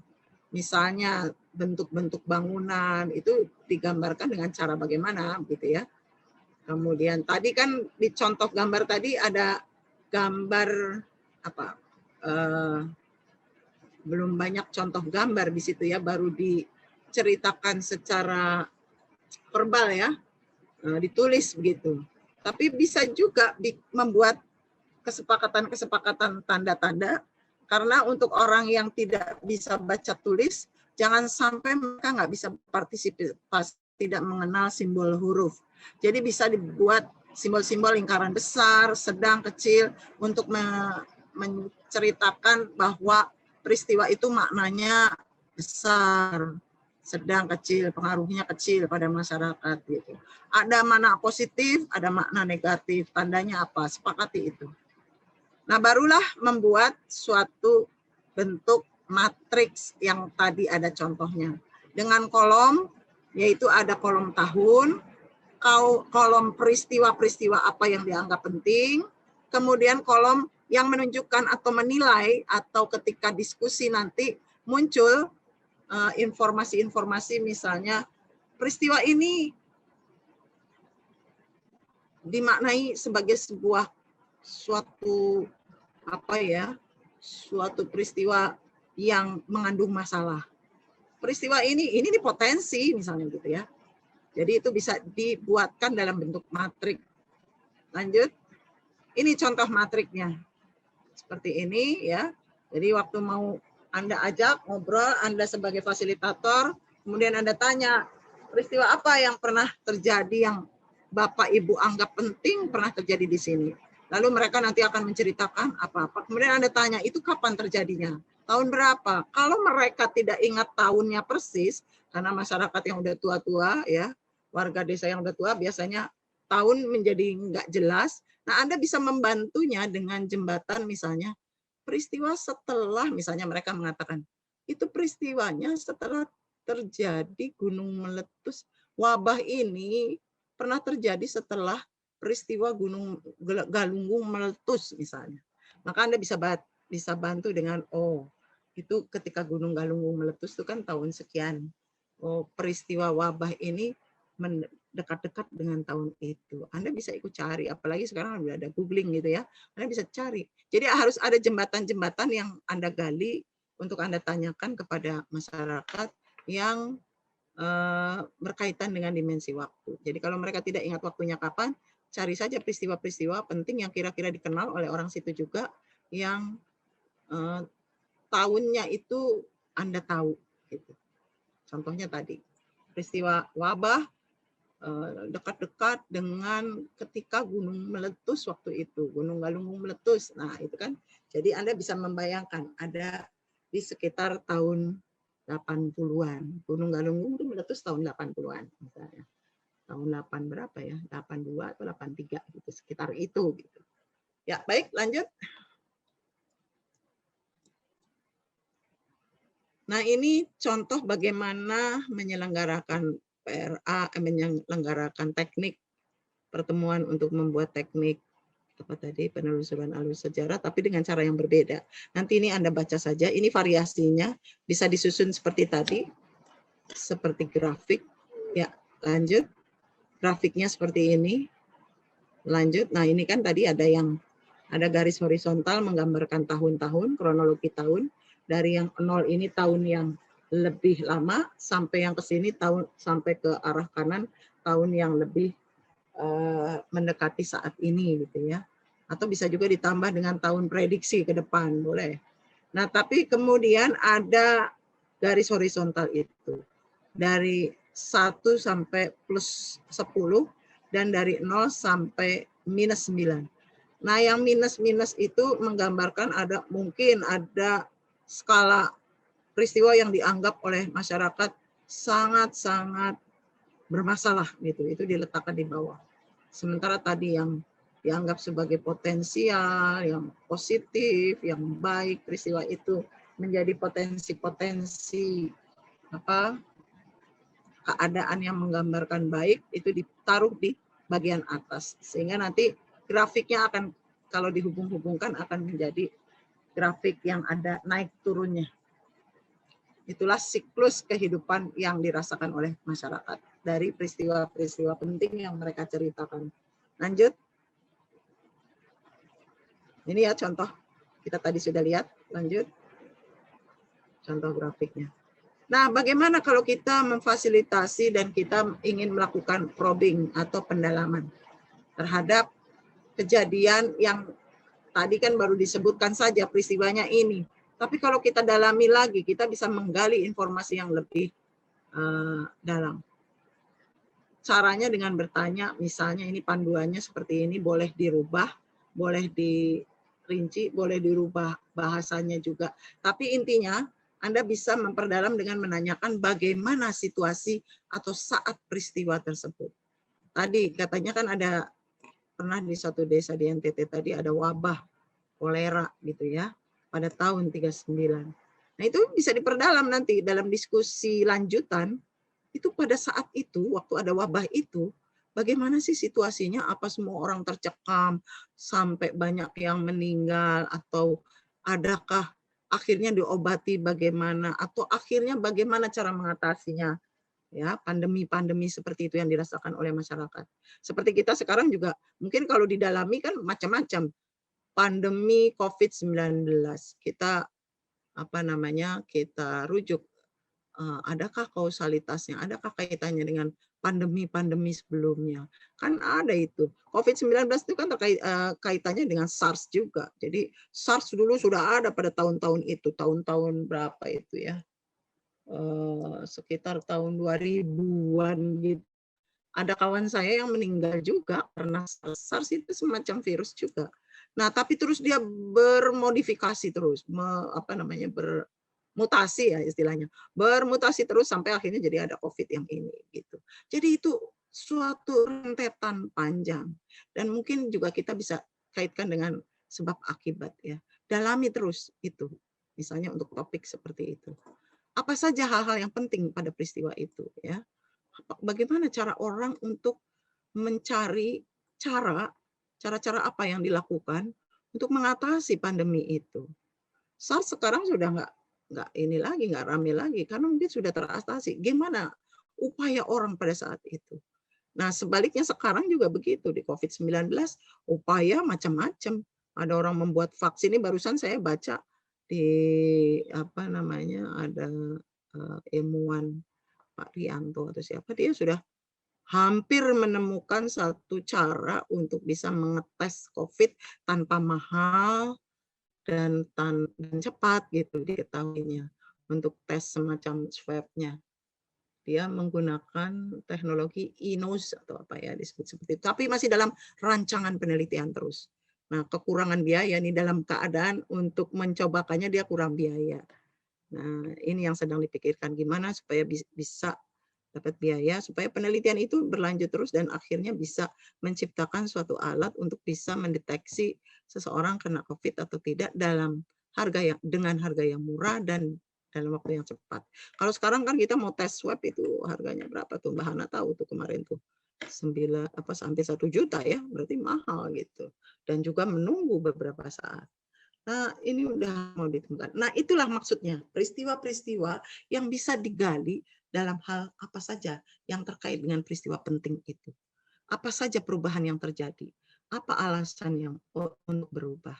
Speaker 1: Misalnya bentuk-bentuk bangunan itu digambarkan dengan cara bagaimana gitu ya. Kemudian tadi kan di contoh gambar tadi ada gambar apa? Belum banyak contoh gambar di situ ya, baru diceritakan secara verbal ya, ditulis begitu. Tapi bisa juga membuat kesepakatan-kesepakatan tanda-tanda, karena untuk orang yang tidak bisa baca tulis, jangan sampai mereka nggak bisa partisipasi, tidak mengenal simbol huruf. Jadi bisa dibuat simbol-simbol lingkaran besar, sedang, kecil, untuk menceritakan bahwa peristiwa itu maknanya besar, sedang, kecil, pengaruhnya kecil pada masyarakat. Gitu. Ada makna positif, ada makna negatif, tandanya apa, sepakati itu. Nah, barulah membuat suatu bentuk matriks yang tadi ada contohnya. Dengan kolom, yaitu ada kolom tahun, kolom peristiwa-peristiwa apa yang dianggap penting, kemudian kolom yang menunjukkan atau menilai, atau ketika diskusi nanti muncul informasi-informasi, misalnya peristiwa ini dimaknai sebagai suatu peristiwa yang mengandung masalah. Peristiwa ini potensi misalnya gitu ya. Jadi itu bisa dibuatkan dalam bentuk matrik. Lanjut. Ini contoh matriknya. Seperti ini ya. Jadi waktu mau Anda ajak ngobrol, Anda sebagai fasilitator, kemudian Anda tanya, peristiwa apa yang pernah terjadi yang Bapak Ibu anggap penting pernah terjadi di sini. Lalu mereka nanti akan menceritakan apa-apa. Kemudian Anda tanya, itu kapan terjadinya? Tahun berapa? Kalau mereka tidak ingat tahunnya persis, karena masyarakat yang udah tua-tua, ya, warga desa yang udah tua, biasanya tahun menjadi nggak jelas. Nah, Anda bisa membantunya dengan jembatan misalnya, peristiwa setelah, misalnya mereka mengatakan, itu peristiwanya setelah terjadi gunung meletus. Wabah ini pernah terjadi setelah peristiwa Gunung Galunggung meletus misalnya. Maka Anda bisa bantu dengan, oh, itu ketika Gunung Galunggung meletus itu kan tahun sekian. Oh, peristiwa wabah ini dekat-dekat dengan tahun itu. Anda bisa ikut cari, apalagi sekarang sudah ada googling gitu ya. Anda bisa cari. Jadi harus ada jembatan-jembatan yang Anda gali untuk Anda tanyakan kepada masyarakat yang berkaitan dengan dimensi waktu. Jadi kalau mereka tidak ingat waktunya kapan, cari saja peristiwa-peristiwa penting yang kira-kira dikenal oleh orang situ juga, yang tahunnya itu Anda tahu. Gitu. Contohnya tadi, peristiwa wabah dekat-dekat dengan ketika gunung meletus waktu itu, Gunung Galunggung meletus. Nah itu kan, jadi Anda bisa membayangkan ada di sekitar tahun 80-an. Gunung Galunggung itu meletus tahun 80-an misalnya. Tahun 8 berapa ya? 82 atau 83 gitu, sekitar itu gitu. Ya, baik, lanjut. Nah, ini contoh bagaimana menyelenggarakan PRA, menyelenggarakan teknik pertemuan untuk membuat teknik apa tadi penelusuran alur sejarah, tapi dengan cara yang berbeda. Nanti ini Anda baca saja, ini variasinya bisa disusun seperti tadi, seperti grafik. Ya, lanjut. Grafiknya seperti ini. Lanjut. Nah, ini kan tadi ada garis horizontal menggambarkan tahun-tahun, kronologi tahun. Dari yang 0 ini tahun yang lebih lama sampai yang ke sini tahun sampai ke arah kanan tahun yang lebih mendekati saat ini gitu ya. Atau bisa juga ditambah dengan tahun prediksi ke depan, boleh. Nah, tapi kemudian ada garis horizontal itu. Dari 1 sampai plus 10 dan dari 0 sampai minus 9. Nah, yang minus-minus itu menggambarkan mungkin ada skala peristiwa yang dianggap oleh masyarakat sangat-sangat bermasalah gitu. Itu diletakkan di bawah. Sementara tadi yang dianggap sebagai potensial, yang positif, yang baik, peristiwa itu menjadi potensi-potensi keadaan yang menggambarkan baik, itu ditaruh di bagian atas. Sehingga nanti grafiknya akan, kalau dihubung-hubungkan, akan menjadi grafik yang ada naik turunnya. Itulah siklus kehidupan yang dirasakan oleh masyarakat dari peristiwa-peristiwa penting yang mereka ceritakan. Lanjut. Ini ya contoh, kita tadi sudah lihat. Lanjut. Contoh grafiknya. Nah, bagaimana kalau kita memfasilitasi dan kita ingin melakukan probing atau pendalaman terhadap kejadian yang tadi kan baru disebutkan saja peristiwanya ini. Tapi kalau kita dalami lagi, kita bisa menggali informasi yang lebih dalam. Caranya dengan bertanya, misalnya ini panduannya seperti ini, boleh dirubah, boleh dirinci, boleh dirubah bahasanya juga. Tapi intinya, Anda bisa memperdalam dengan menanyakan bagaimana situasi atau saat peristiwa tersebut. Tadi katanya kan ada, pernah di satu desa di NTT tadi ada wabah kolera gitu ya, pada tahun 39. Nah, itu bisa diperdalam nanti dalam diskusi lanjutan, itu pada saat itu, waktu ada wabah itu, bagaimana sih situasinya, apa semua orang tercekam, sampai banyak yang meninggal, atau adakah akhirnya diobati bagaimana, atau akhirnya bagaimana cara mengatasinya, ya pandemi-pandemi seperti itu yang dirasakan oleh masyarakat. Seperti kita sekarang juga, mungkin kalau didalami kan macam-macam, pandemi COVID-19. Kita kita rujuk, adakah kausalitasnya, adakah kaitannya dengan pandemi-pandemi sebelumnya. Kan ada itu. COVID-19 itu kan kaitannya dengan SARS juga. Jadi SARS dulu sudah ada pada tahun-tahun itu, tahun-tahun berapa itu ya, sekitar tahun 2000-an gitu. Ada kawan saya yang meninggal juga karena SARS. SARS itu semacam virus juga. Nah, tapi terus dia bermodifikasi terus, bermutasi ya istilahnya. Bermutasi terus sampai akhirnya jadi ada COVID yang ini gitu. Jadi itu suatu rentetan panjang dan mungkin juga kita bisa kaitkan dengan sebab akibat ya. Dalami terus itu. Misalnya untuk topik seperti itu. Apa saja hal-hal yang penting pada peristiwa itu ya. Bagaimana cara orang untuk mencari cara-cara apa yang dilakukan untuk mengatasi pandemi itu. SARS sekarang sudah nggak ini lagi, nggak rame lagi karena mungkin sudah teratasi. Gimana upaya orang pada saat itu? Nah, sebaliknya sekarang juga begitu di COVID-19, upaya macam-macam. Ada orang membuat vaksin, ini barusan saya baca di ada ilmuwan Pak Rianto atau siapa, dia sudah hampir menemukan satu cara untuk bisa mengetes COVID tanpa mahal dan cepat gitu diketahuinya untuk tes semacam swab-nya. Dia menggunakan teknologi e-nose atau apa ya disebut seperti itu. Tapi masih dalam rancangan penelitian terus. Nah, kekurangan biaya nih dalam keadaan untuk mencobakannya dia kurang biaya. Nah, ini yang sedang dipikirkan gimana supaya bisa dapat biaya supaya penelitian itu berlanjut terus dan akhirnya bisa menciptakan suatu alat untuk bisa mendeteksi seseorang kena COVID atau tidak dengan harga yang murah dan dalam waktu yang cepat. Kalau sekarang kan kita mau tes swab itu harganya berapa tuh? Mbak Hana tahu tuh kemarin tuh. 9 apa sampai 1 juta ya, berarti mahal gitu. Dan juga menunggu beberapa saat. Nah, ini udah mau ditemukan. Nah, itulah maksudnya, peristiwa-peristiwa yang bisa digali dalam hal apa saja yang terkait dengan peristiwa penting itu. Apa saja perubahan yang terjadi? Apa alasan yang untuk berubah?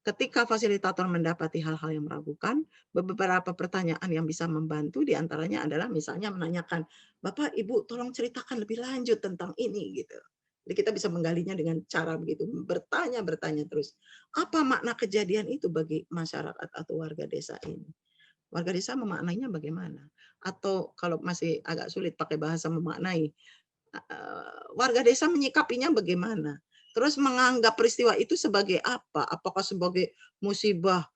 Speaker 1: Ketika fasilitator mendapati hal-hal yang meragukan, beberapa pertanyaan yang bisa membantu diantaranya adalah misalnya menanyakan, Bapak, Ibu, tolong ceritakan lebih lanjut tentang ini gitu. Jadi kita bisa menggalinya dengan cara begitu, bertanya terus. Apa makna kejadian itu bagi masyarakat atau warga desa ini? Warga desa memaknainya bagaimana? Atau kalau masih agak sulit pakai bahasa memaknai, warga desa menyikapinya bagaimana? Terus menganggap peristiwa itu sebagai apa? Apakah sebagai musibah,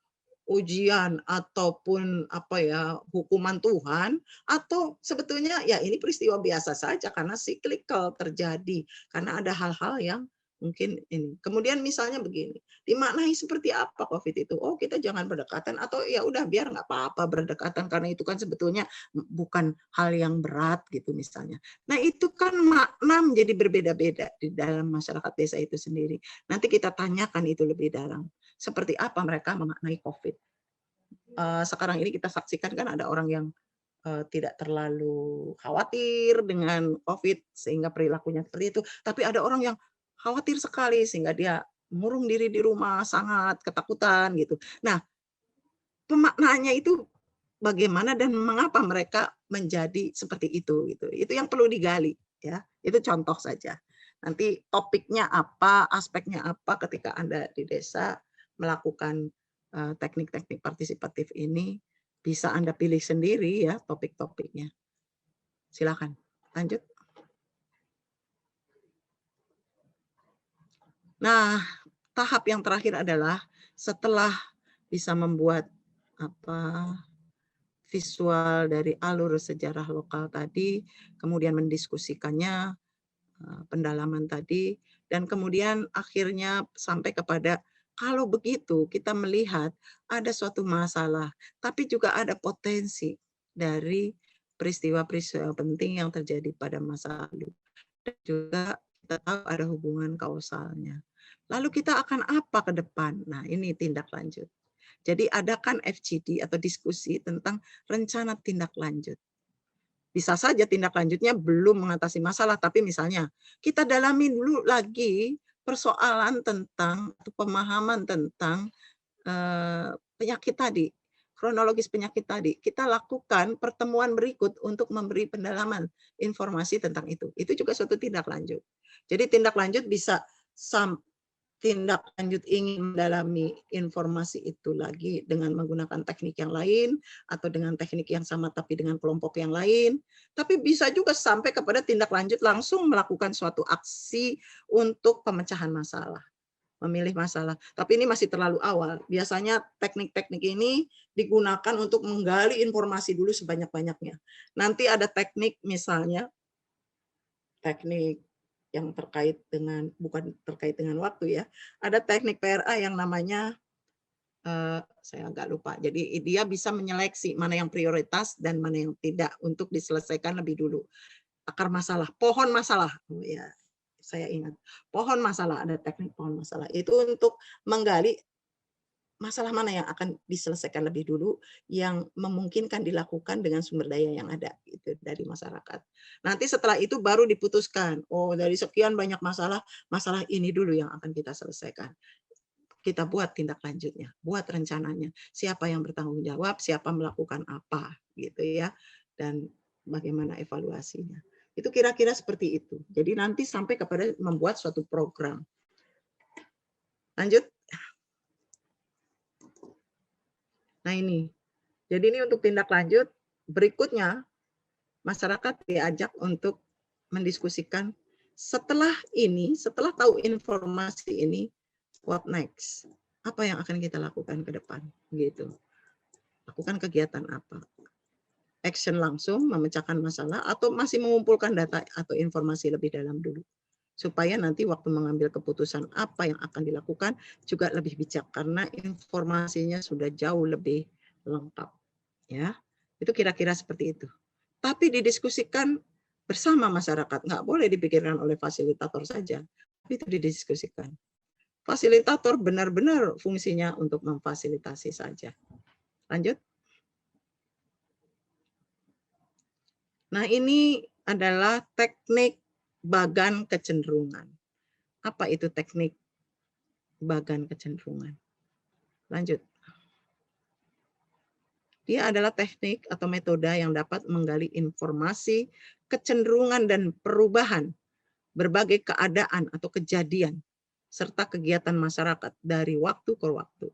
Speaker 1: ujian ataupun apa ya, hukuman Tuhan, atau sebetulnya ya ini peristiwa biasa saja karena cyclical terjadi, karena ada hal-hal yang mungkin ini. Kemudian misalnya begini, dimaknai seperti apa COVID itu? Oh, kita jangan berdekatan atau ya udah biar nggak apa-apa berdekatan karena itu kan sebetulnya bukan hal yang berat gitu misalnya. Nah, itu kan makna menjadi berbeda-beda di dalam masyarakat desa itu sendiri. Nanti kita tanyakan itu lebih dalam. Seperti apa mereka memaknai COVID. Sekarang ini kita saksikan kan ada orang yang tidak terlalu khawatir dengan COVID sehingga perilakunya seperti itu. Tapi ada orang yang khawatir sekali sehingga dia mengurung diri di rumah, sangat ketakutan gitu. Nah, pemaknaannya itu bagaimana dan mengapa mereka menjadi seperti itu gitu. Itu yang perlu digali ya. Itu contoh saja. Nanti topiknya apa, aspeknya apa ketika Anda di desa melakukan teknik-teknik partisipatif ini bisa Anda pilih sendiri ya topik-topiknya. Silakan. Lanjut. Nah, tahap yang terakhir adalah setelah bisa membuat apa visual dari alur sejarah lokal tadi, kemudian mendiskusikannya, pendalaman tadi, dan kemudian akhirnya sampai kepada kalau begitu kita melihat ada suatu masalah, tapi juga ada potensi dari peristiwa-peristiwa penting yang terjadi pada masa lalu. Dan juga kita tahu ada hubungan kausalnya. Lalu kita akan apa ke depan? Nah, ini tindak lanjut. Jadi adakan FGD atau diskusi tentang rencana tindak lanjut. Bisa saja tindak lanjutnya belum mengatasi masalah, tapi misalnya kita dalami dulu lagi persoalan tentang atau pemahaman tentang penyakit tadi, kronologis penyakit tadi. Kita lakukan pertemuan berikut untuk memberi pendalaman informasi tentang itu. Itu juga suatu tindak lanjut. Jadi tindak lanjut bisa tindak lanjut ingin mendalami informasi itu lagi dengan menggunakan teknik yang lain atau dengan teknik yang sama tapi dengan kelompok yang lain. Tapi bisa juga sampai kepada tindak lanjut langsung melakukan suatu aksi untuk pemecahan masalah, memilih masalah. Tapi ini masih terlalu awal. Biasanya teknik-teknik ini digunakan untuk menggali informasi dulu sebanyak-banyaknya. Nanti ada teknik misalnya teknik yang terkait dengan bukan terkait dengan waktu ya. Ada teknik PRA yang namanya saya agak lupa. Jadi dia bisa menyeleksi mana yang prioritas dan mana yang tidak untuk diselesaikan lebih dulu. Akar masalah, pohon masalah. Oh ya, saya ingat. Pohon masalah, ada teknik pohon masalah. Itu untuk menggali masalah mana yang akan diselesaikan lebih dulu yang memungkinkan dilakukan dengan sumber daya yang ada gitu dari masyarakat. Nanti setelah itu baru diputuskan, oh dari sekian banyak masalah, masalah ini dulu yang akan kita selesaikan. Kita buat tindak lanjutnya, buat rencananya. Siapa yang bertanggung jawab, siapa melakukan apa gitu ya. Dan bagaimana evaluasinya. Itu kira-kira seperti itu. Jadi nanti sampai kepada membuat suatu program. Lanjut. Nah ini, jadi ini untuk tindak lanjut. Berikutnya, masyarakat diajak untuk mendiskusikan setelah ini, setelah tahu informasi ini, what next? Apa yang akan kita lakukan ke depan? Gitu. Lakukan kegiatan apa? Action langsung, memecahkan masalah, atau masih mengumpulkan data atau informasi lebih dalam dulu. Supaya nanti waktu mengambil keputusan apa yang akan dilakukan juga lebih bijak, karena informasinya sudah jauh lebih lengkap. Ya, itu kira-kira seperti itu. Tapi didiskusikan bersama masyarakat, nggak boleh dipikirkan oleh fasilitator saja, tapi itu didiskusikan. Fasilitator benar-benar fungsinya untuk memfasilitasi saja. Lanjut. Nah, ini adalah teknik bagan kecenderungan. Apa itu teknik bagan kecenderungan? Lanjut. Dia adalah teknik atau metode yang dapat menggali informasi, kecenderungan, dan perubahan berbagai keadaan atau kejadian, serta kegiatan masyarakat dari waktu ke waktu.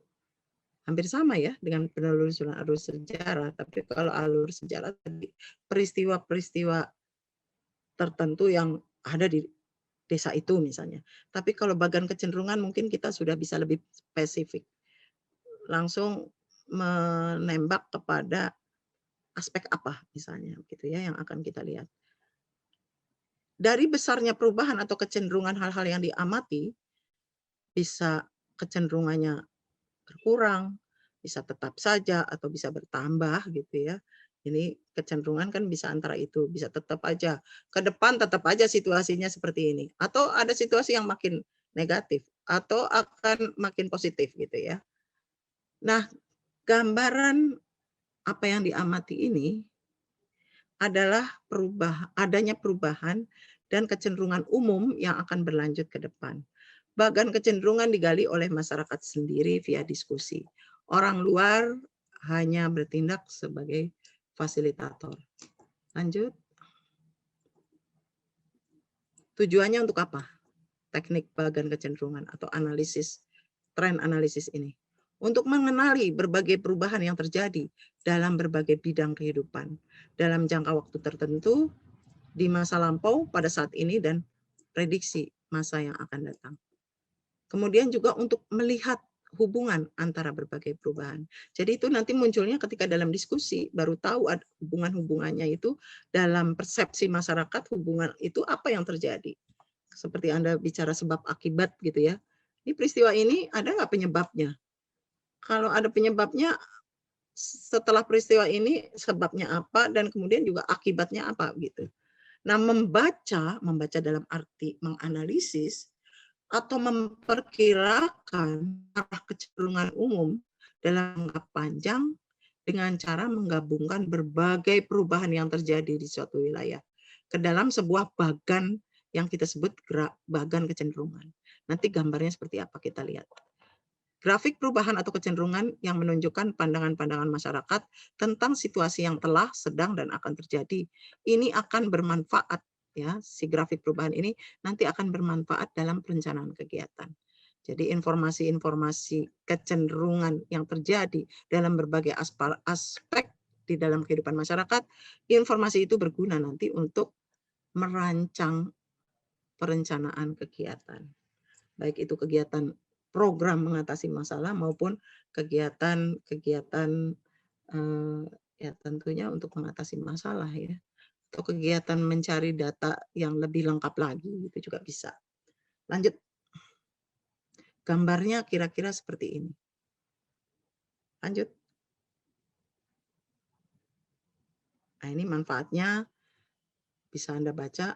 Speaker 1: Hampir sama ya dengan penelusuran alur sejarah, tapi kalau alur sejarah tadi peristiwa-peristiwa tertentu yang ada di desa itu misalnya. Tapi kalau bagan kecenderungan mungkin kita sudah bisa lebih spesifik. Langsung menembak kepada aspek apa misalnya gitu ya yang akan kita lihat. Dari besarnya perubahan atau kecenderungan hal-hal yang diamati, bisa kecenderungannya berkurang, bisa tetap saja atau bisa bertambah gitu ya. Ini kecenderungan kan bisa antara itu, bisa tetap aja. Ke depan tetap aja situasinya seperti ini. Atau ada situasi yang makin negatif atau akan makin positif gitu ya. Nah, gambaran apa yang diamati ini adalah adanya perubahan dan kecenderungan umum yang akan berlanjut ke depan. Bahkan kecenderungan digali oleh masyarakat sendiri via diskusi. Orang luar hanya bertindak sebagai fasilitator. Lanjut. Tujuannya untuk apa? Teknik bagan kecenderungan atau analisis, tren analisis ini. Untuk mengenali berbagai perubahan yang terjadi dalam berbagai bidang kehidupan. Dalam jangka waktu tertentu, di masa lampau, pada saat ini, dan prediksi masa yang akan datang. Kemudian juga untuk melihat hubungan antara berbagai perubahan. Jadi itu nanti munculnya ketika dalam diskusi, baru tahu ada hubungan-hubungannya itu dalam persepsi masyarakat, hubungan itu apa yang terjadi. Seperti Anda bicara sebab akibat gitu ya. Ini peristiwa ini ada nggak penyebabnya? Kalau ada penyebabnya, setelah peristiwa ini sebabnya apa dan kemudian juga akibatnya apa gitu. Nah, membaca dalam arti menganalisis atau memperkirakan arah kecenderungan umum dalam jangka panjang dengan cara menggabungkan berbagai perubahan yang terjadi di suatu wilayah ke dalam sebuah bagan yang kita sebut bagan kecenderungan. Nanti gambarnya seperti apa kita lihat. Grafik perubahan atau kecenderungan yang menunjukkan pandangan-pandangan masyarakat tentang situasi yang telah, sedang, dan akan terjadi. Ini akan bermanfaat, ya, si grafik perubahan ini nanti akan bermanfaat dalam perencanaan kegiatan. Jadi informasi-informasi kecenderungan yang terjadi dalam berbagai aspek di dalam kehidupan masyarakat, informasi itu berguna nanti untuk merancang perencanaan kegiatan. Baik itu kegiatan program mengatasi masalah maupun kegiatan-kegiatan ya tentunya untuk mengatasi masalah ya. Atau kegiatan mencari data yang lebih lengkap lagi itu juga bisa. Lanjut. Gambarnya kira-kira seperti ini. Lanjut. Nah, ini manfaatnya bisa Anda baca.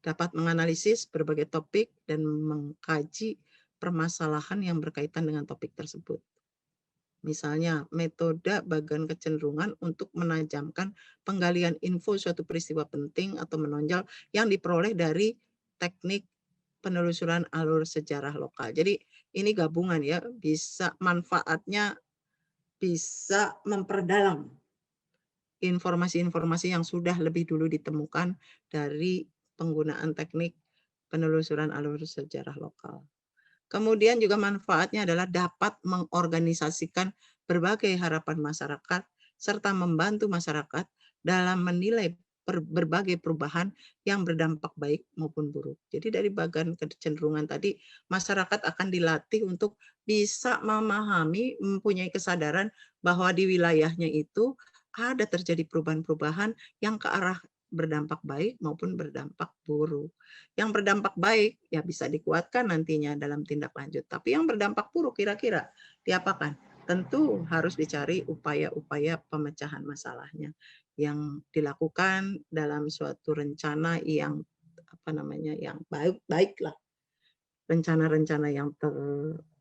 Speaker 1: Dapat menganalisis berbagai topik dan mengkaji permasalahan yang berkaitan dengan topik tersebut. Misalnya, metode bagan kecenderungan untuk menajamkan penggalian info suatu peristiwa penting atau menonjol yang diperoleh dari teknik penelusuran alur sejarah lokal. Jadi ini gabungan ya, bisa manfaatnya bisa memperdalam informasi-informasi yang sudah lebih dulu ditemukan dari penggunaan teknik penelusuran alur sejarah lokal. Kemudian juga manfaatnya adalah dapat mengorganisasikan berbagai harapan masyarakat serta membantu masyarakat dalam menilai berbagai perubahan yang berdampak baik maupun buruk. Jadi dari bagan kecenderungan tadi, masyarakat akan dilatih untuk bisa memahami, mempunyai kesadaran bahwa di wilayahnya itu ada terjadi perubahan-perubahan yang ke arah berdampak baik maupun berdampak buruk. Yang berdampak baik ya bisa dikuatkan nantinya dalam tindak lanjut, tapi yang berdampak buruk kira-kira diapakan? Tentu harus dicari upaya-upaya pemecahan masalahnya yang dilakukan dalam suatu rencana yang yang baik-baiklah. Rencana-rencana yang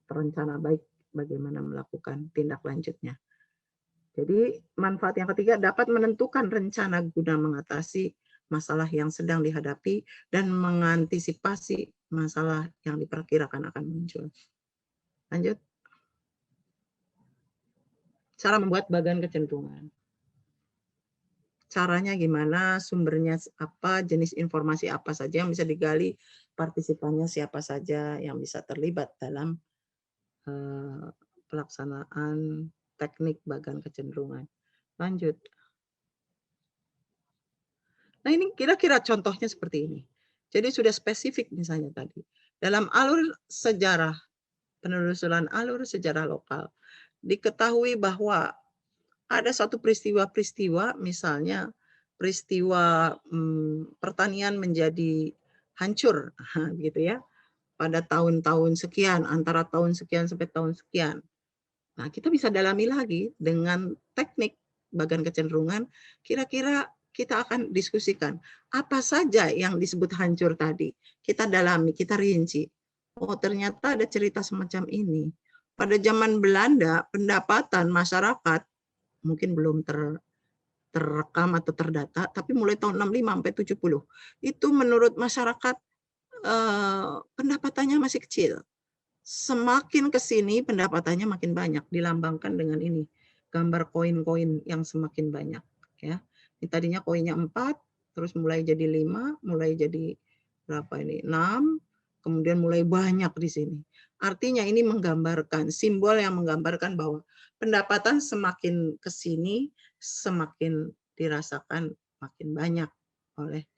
Speaker 1: terencana baik bagaimana melakukan tindak lanjutnya. Jadi manfaat yang ketiga dapat menentukan rencana guna mengatasi masalah yang sedang dihadapi dan mengantisipasi masalah yang diperkirakan akan muncul. Lanjut. Cara membuat bagan kecenderungan. Caranya gimana, sumbernya apa, jenis informasi apa saja yang bisa digali, partisipannya siapa saja yang bisa terlibat dalam pelaksanaan teknik bagan kecenderungan. Lanjut. Nah, ini kira-kira contohnya seperti ini. Jadi sudah spesifik misalnya tadi. Dalam alur sejarah, penelusuran alur sejarah lokal, diketahui bahwa ada satu peristiwa-peristiwa, misalnya peristiwa pertanian menjadi hancur, gitu ya, pada tahun-tahun sekian, antara tahun sekian sampai tahun sekian. Nah, kita bisa dalami lagi dengan teknik bagan kecenderungan, kira-kira kita akan diskusikan apa saja yang disebut hancur tadi. Kita dalami, kita rinci. Oh, ternyata ada cerita semacam ini. Pada zaman Belanda, pendapatan masyarakat mungkin belum terekam atau terdata, tapi mulai tahun 65 sampai 70, itu menurut masyarakat pendapatannya masih kecil. Semakin ke sini pendapatannya makin banyak, dilambangkan dengan ini, gambar koin-koin yang semakin banyak. Ya. Ini tadinya koinnya 4, terus mulai jadi 5, mulai jadi berapa ini? 6, kemudian mulai banyak di sini. Artinya ini menggambarkan, simbol yang menggambarkan bahwa pendapatan semakin ke sini, semakin dirasakan makin banyak oleh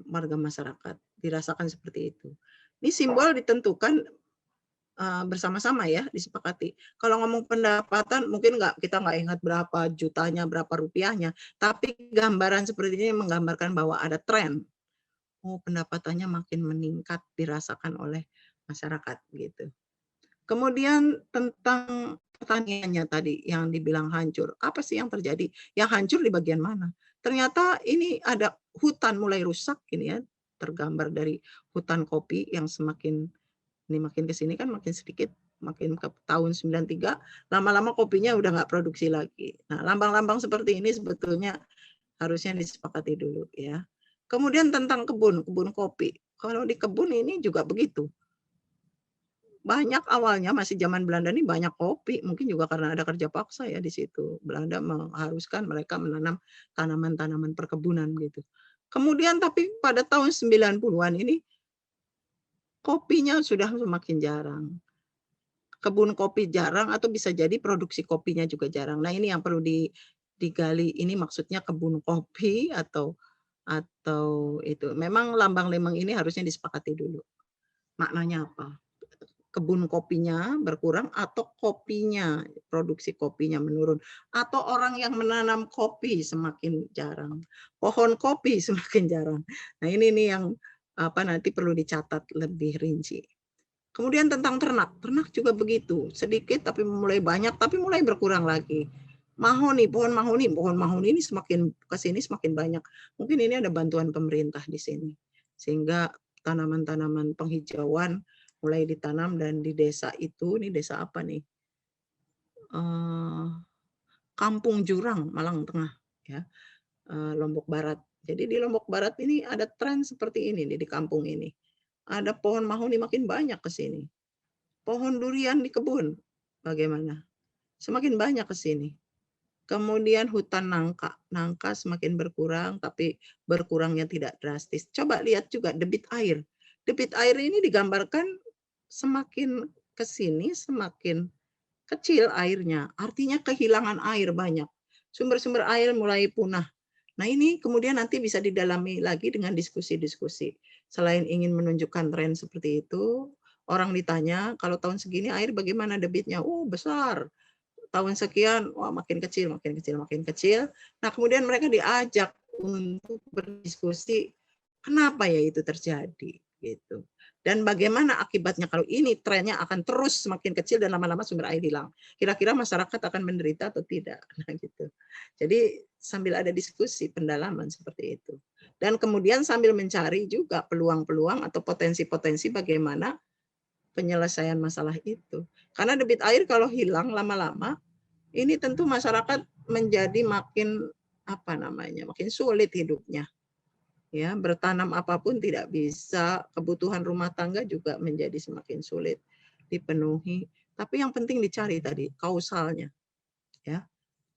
Speaker 1: warga masyarakat. Dirasakan seperti itu. Ini simbol ditentukan bersama-sama ya, disepakati. Kalau ngomong pendapatan mungkin kita nggak ingat berapa jutanya, berapa rupiahnya, tapi gambaran seperti ini menggambarkan bahwa ada tren. Oh, pendapatannya makin meningkat dirasakan oleh masyarakat gitu. Kemudian tentang pertaniannya tadi yang dibilang hancur. Apa sih yang terjadi? Yang hancur di bagian mana? Ternyata ini ada hutan mulai rusak ini ya, tergambar dari hutan kopi yang makin ke sini kan makin sedikit, makin ke tahun 93, lama-lama kopinya udah nggak produksi lagi. Nah, lambang-lambang seperti ini sebetulnya harusnya disepakati dulu ya. Kemudian tentang kebun kopi. Kalau di kebun ini juga begitu. Banyak awalnya masih zaman Belanda ini banyak kopi, mungkin juga karena ada kerja paksa ya di situ. Belanda mengharuskan mereka menanam tanaman-tanaman perkebunan gitu. Kemudian tapi pada tahun 90-an ini kopinya sudah semakin jarang. Kebun kopi jarang atau bisa jadi produksi kopinya juga jarang. Nah, ini yang perlu digali. Ini maksudnya kebun kopi atau itu. Memang lambang-lambang ini harusnya disepakati dulu. Maknanya apa? Kebun kopinya berkurang atau kopinya, produksi kopinya menurun. Atau orang yang menanam kopi semakin jarang. Pohon kopi semakin jarang. Nah, ini nih yang nanti perlu dicatat lebih rinci. Kemudian tentang ternak juga begitu, sedikit tapi mulai banyak, tapi mulai berkurang lagi. Pohon mahoni ini semakin ke sini semakin banyak. Mungkin ini ada bantuan pemerintah di sini, sehingga tanaman-tanaman penghijauan mulai ditanam dan di desa itu, ini desa apa nih? Kampung Jurang, Malang Tengah, ya, Lombok Barat. Jadi di Lombok Barat ini ada tren seperti ini di kampung ini. Ada pohon mahoni makin banyak ke sini. Pohon durian di kebun, bagaimana? Semakin banyak ke sini. Kemudian hutan nangka semakin berkurang, tapi berkurangnya tidak drastis. Coba lihat juga debit air. Debit air ini digambarkan semakin ke sini semakin kecil airnya. Artinya kehilangan air banyak. Sumber-sumber air mulai punah. Nah, ini kemudian nanti bisa didalami lagi dengan diskusi-diskusi. Selain ingin menunjukkan tren seperti itu, orang ditanya, kalau tahun segini air bagaimana debitnya? Oh, besar. Tahun sekian, wah makin kecil, makin kecil, makin kecil. Nah, kemudian mereka diajak untuk berdiskusi kenapa ya itu terjadi gitu. Dan bagaimana akibatnya kalau ini trennya akan terus semakin kecil dan lama-lama sumber air hilang. Kira-kira masyarakat akan menderita atau tidak. Nah, gitu. Jadi sambil ada diskusi pendalaman seperti itu. Dan kemudian sambil mencari juga peluang-peluang atau potensi-potensi bagaimana penyelesaian masalah itu. Karena debit air kalau hilang lama-lama, ini tentu masyarakat menjadi makin makin sulit hidupnya. Ya, bertanam apapun tidak bisa, kebutuhan rumah tangga juga menjadi semakin sulit dipenuhi. Tapi yang penting dicari tadi kausalnya, ya.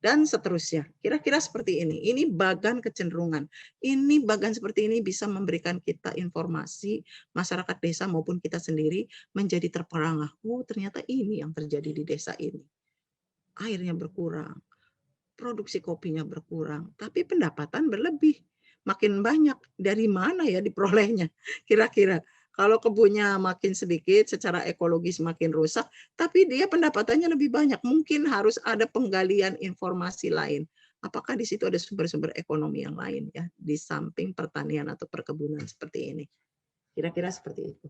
Speaker 1: Dan seterusnya. Kira-kira seperti ini. Ini bagan kecenderungan. Ini bagan seperti ini bisa memberikan kita informasi, masyarakat desa maupun kita sendiri menjadi terperangah. Oh, ternyata ini yang terjadi di desa ini. Airnya berkurang, produksi kopinya berkurang, tapi pendapatan berlebih. Makin banyak, dari mana ya diperolehnya? Kira-kira kalau kebunnya makin sedikit, secara ekologis makin rusak, tapi dia pendapatannya lebih banyak. Mungkin harus ada penggalian informasi lain. Apakah di situ ada sumber-sumber ekonomi yang lain ya, di samping pertanian atau perkebunan seperti ini? Kira-kira seperti itu.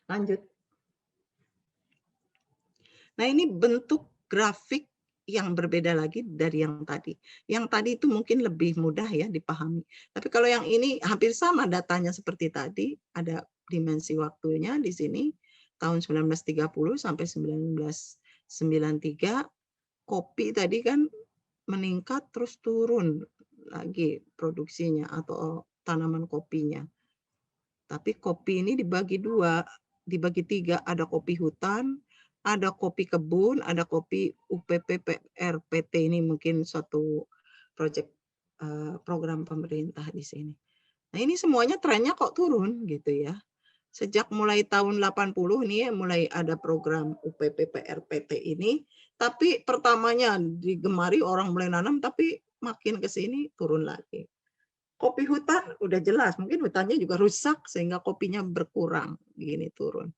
Speaker 1: Lanjut. Nah, ini bentuk grafik yang berbeda lagi dari yang tadi. Yang tadi itu mungkin lebih mudah ya dipahami. Tapi kalau yang ini hampir sama datanya seperti tadi, ada dimensi waktunya di sini tahun 1930 sampai 1993. Kopi tadi kan meningkat terus turun lagi produksinya atau tanaman kopinya. Tapi kopi ini dibagi dua, dibagi tiga, ada kopi hutan, ada kopi kebun, ada kopi UPPRPT, ini mungkin suatu proyek program pemerintah di sini. Nah, ini semuanya trennya kok turun gitu ya. Sejak mulai tahun 80 ini ya, mulai ada program UPPRPT ini, tapi pertamanya digemari orang mulai nanam, tapi makin ke sini turun lagi. Kopi hutan udah jelas, mungkin hutannya juga rusak sehingga kopinya berkurang, gini turun.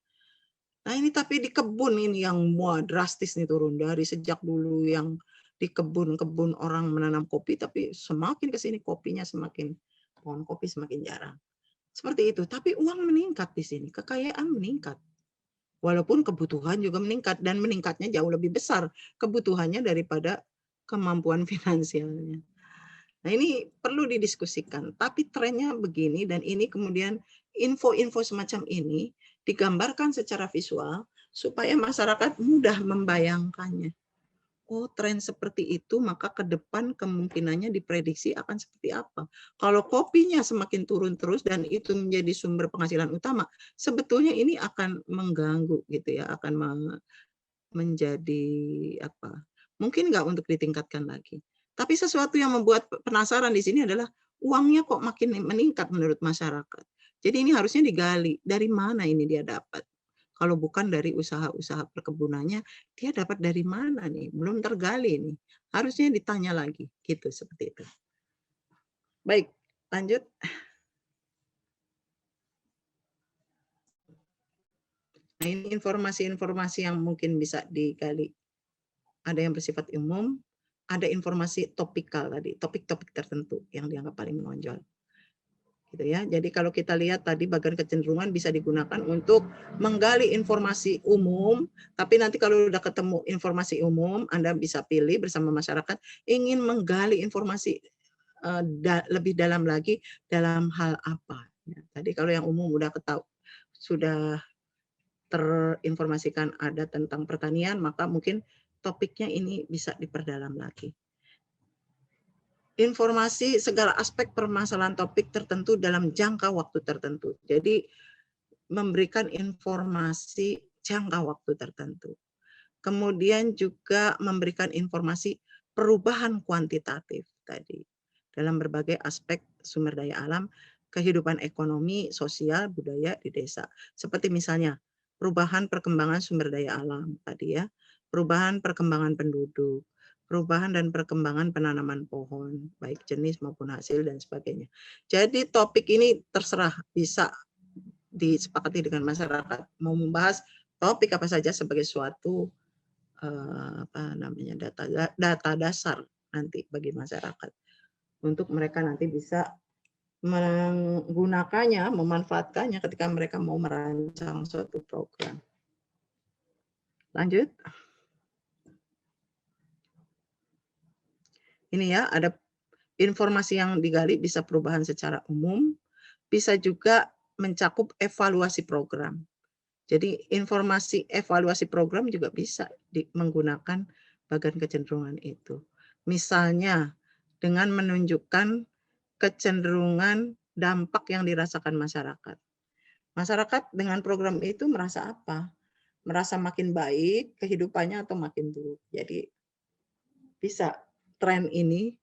Speaker 1: Nah, ini tapi di kebun ini yang drastis nih turun, dari sejak dulu yang di kebun-kebun orang menanam kopi, tapi semakin ke sini kopinya semakin, pohon kopi semakin jarang. Seperti itu, tapi uang meningkat di sini, kekayaan meningkat. Walaupun kebutuhan juga meningkat, dan meningkatnya jauh lebih besar kebutuhannya daripada kemampuan finansialnya. Nah, ini perlu didiskusikan, tapi trennya begini, dan ini kemudian info-info semacam ini digambarkan secara visual supaya masyarakat mudah membayangkannya. Oh, tren seperti itu, maka ke depan kemungkinannya diprediksi akan seperti apa. Kalau kopinya semakin turun terus dan itu menjadi sumber penghasilan utama, sebetulnya ini akan mengganggu gitu ya, akan menjadi apa? Mungkin nggak untuk ditingkatkan lagi. Tapi sesuatu yang membuat penasaran di sini adalah uangnya kok makin meningkat menurut masyarakat. Jadi ini harusnya digali, dari mana ini dia dapat. Kalau bukan dari usaha-usaha perkebunannya, dia dapat dari mana nih? Belum tergali nih. Harusnya ditanya lagi, gitu seperti itu. Baik, lanjut. Nah, ini informasi-informasi yang mungkin bisa digali. Ada yang bersifat umum, ada informasi topikal tadi, topik-topik tertentu yang dianggap paling menonjol. Gitu ya. Jadi kalau kita lihat tadi bagian kecenderungan bisa digunakan untuk menggali informasi umum, tapi nanti kalau sudah ketemu informasi umum, Anda bisa pilih bersama masyarakat ingin menggali informasi lebih dalam lagi dalam hal apa. Ya, tadi kalau yang umum udah sudah terinformasikan ada tentang pertanian, maka mungkin topiknya ini bisa diperdalam lagi. Informasi segala aspek permasalahan topik tertentu dalam jangka waktu tertentu. Jadi memberikan informasi jangka waktu tertentu. Kemudian juga memberikan informasi perubahan kuantitatif tadi dalam berbagai aspek sumber daya alam, kehidupan ekonomi, sosial, budaya di desa. Seperti misalnya perubahan perkembangan sumber daya alam tadi ya, perubahan perkembangan penduduk, perubahan dan perkembangan penanaman pohon, baik jenis maupun hasil dan sebagainya. Jadi topik ini terserah bisa disepakati dengan masyarakat mau membahas topik apa saja sebagai suatu data dasar nanti bagi masyarakat untuk mereka nanti bisa menggunakannya, memanfaatkannya ketika mereka mau merancang suatu program. Lanjut. Ini ya, ada informasi yang digali bisa perubahan secara umum, bisa juga mencakup evaluasi program. Jadi informasi evaluasi program juga bisa menggunakan bagan kecenderungan itu. Misalnya dengan menunjukkan kecenderungan dampak yang dirasakan masyarakat. Masyarakat dengan program itu merasa apa? Merasa makin baik kehidupannya atau makin buruk. Jadi bisa tren ini,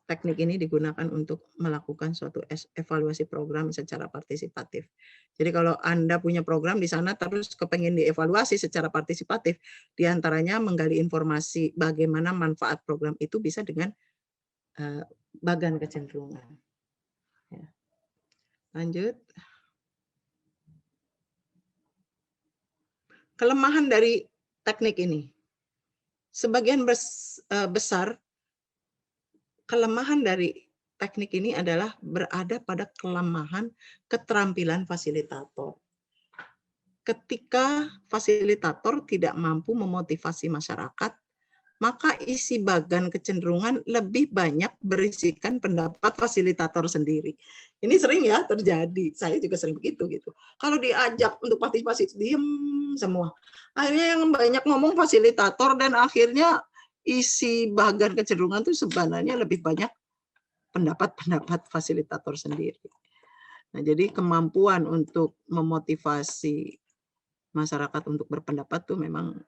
Speaker 1: teknik ini digunakan untuk melakukan suatu evaluasi program secara partisipatif. Jadi kalau Anda punya program di sana terus kepengen dievaluasi secara partisipatif, diantaranya menggali informasi bagaimana manfaat program itu bisa dengan bagan kecenderungan. Ya. Lanjut. Kelemahan dari teknik ini. Sebagian besar kelemahan dari teknik ini adalah berada pada kelemahan keterampilan fasilitator. Ketika fasilitator tidak mampu memotivasi masyarakat, maka isi bagan kecenderungan lebih banyak berisikan pendapat fasilitator sendiri. Ini sering ya terjadi. Saya juga sering begitu gitu. Kalau diajak untuk partisipasi, diem semua. Akhirnya yang banyak ngomong fasilitator dan akhirnya isi bagan kecenderungan itu sebenarnya lebih banyak pendapat-pendapat fasilitator sendiri. Nah, jadi kemampuan untuk memotivasi masyarakat untuk berpendapat tuh memang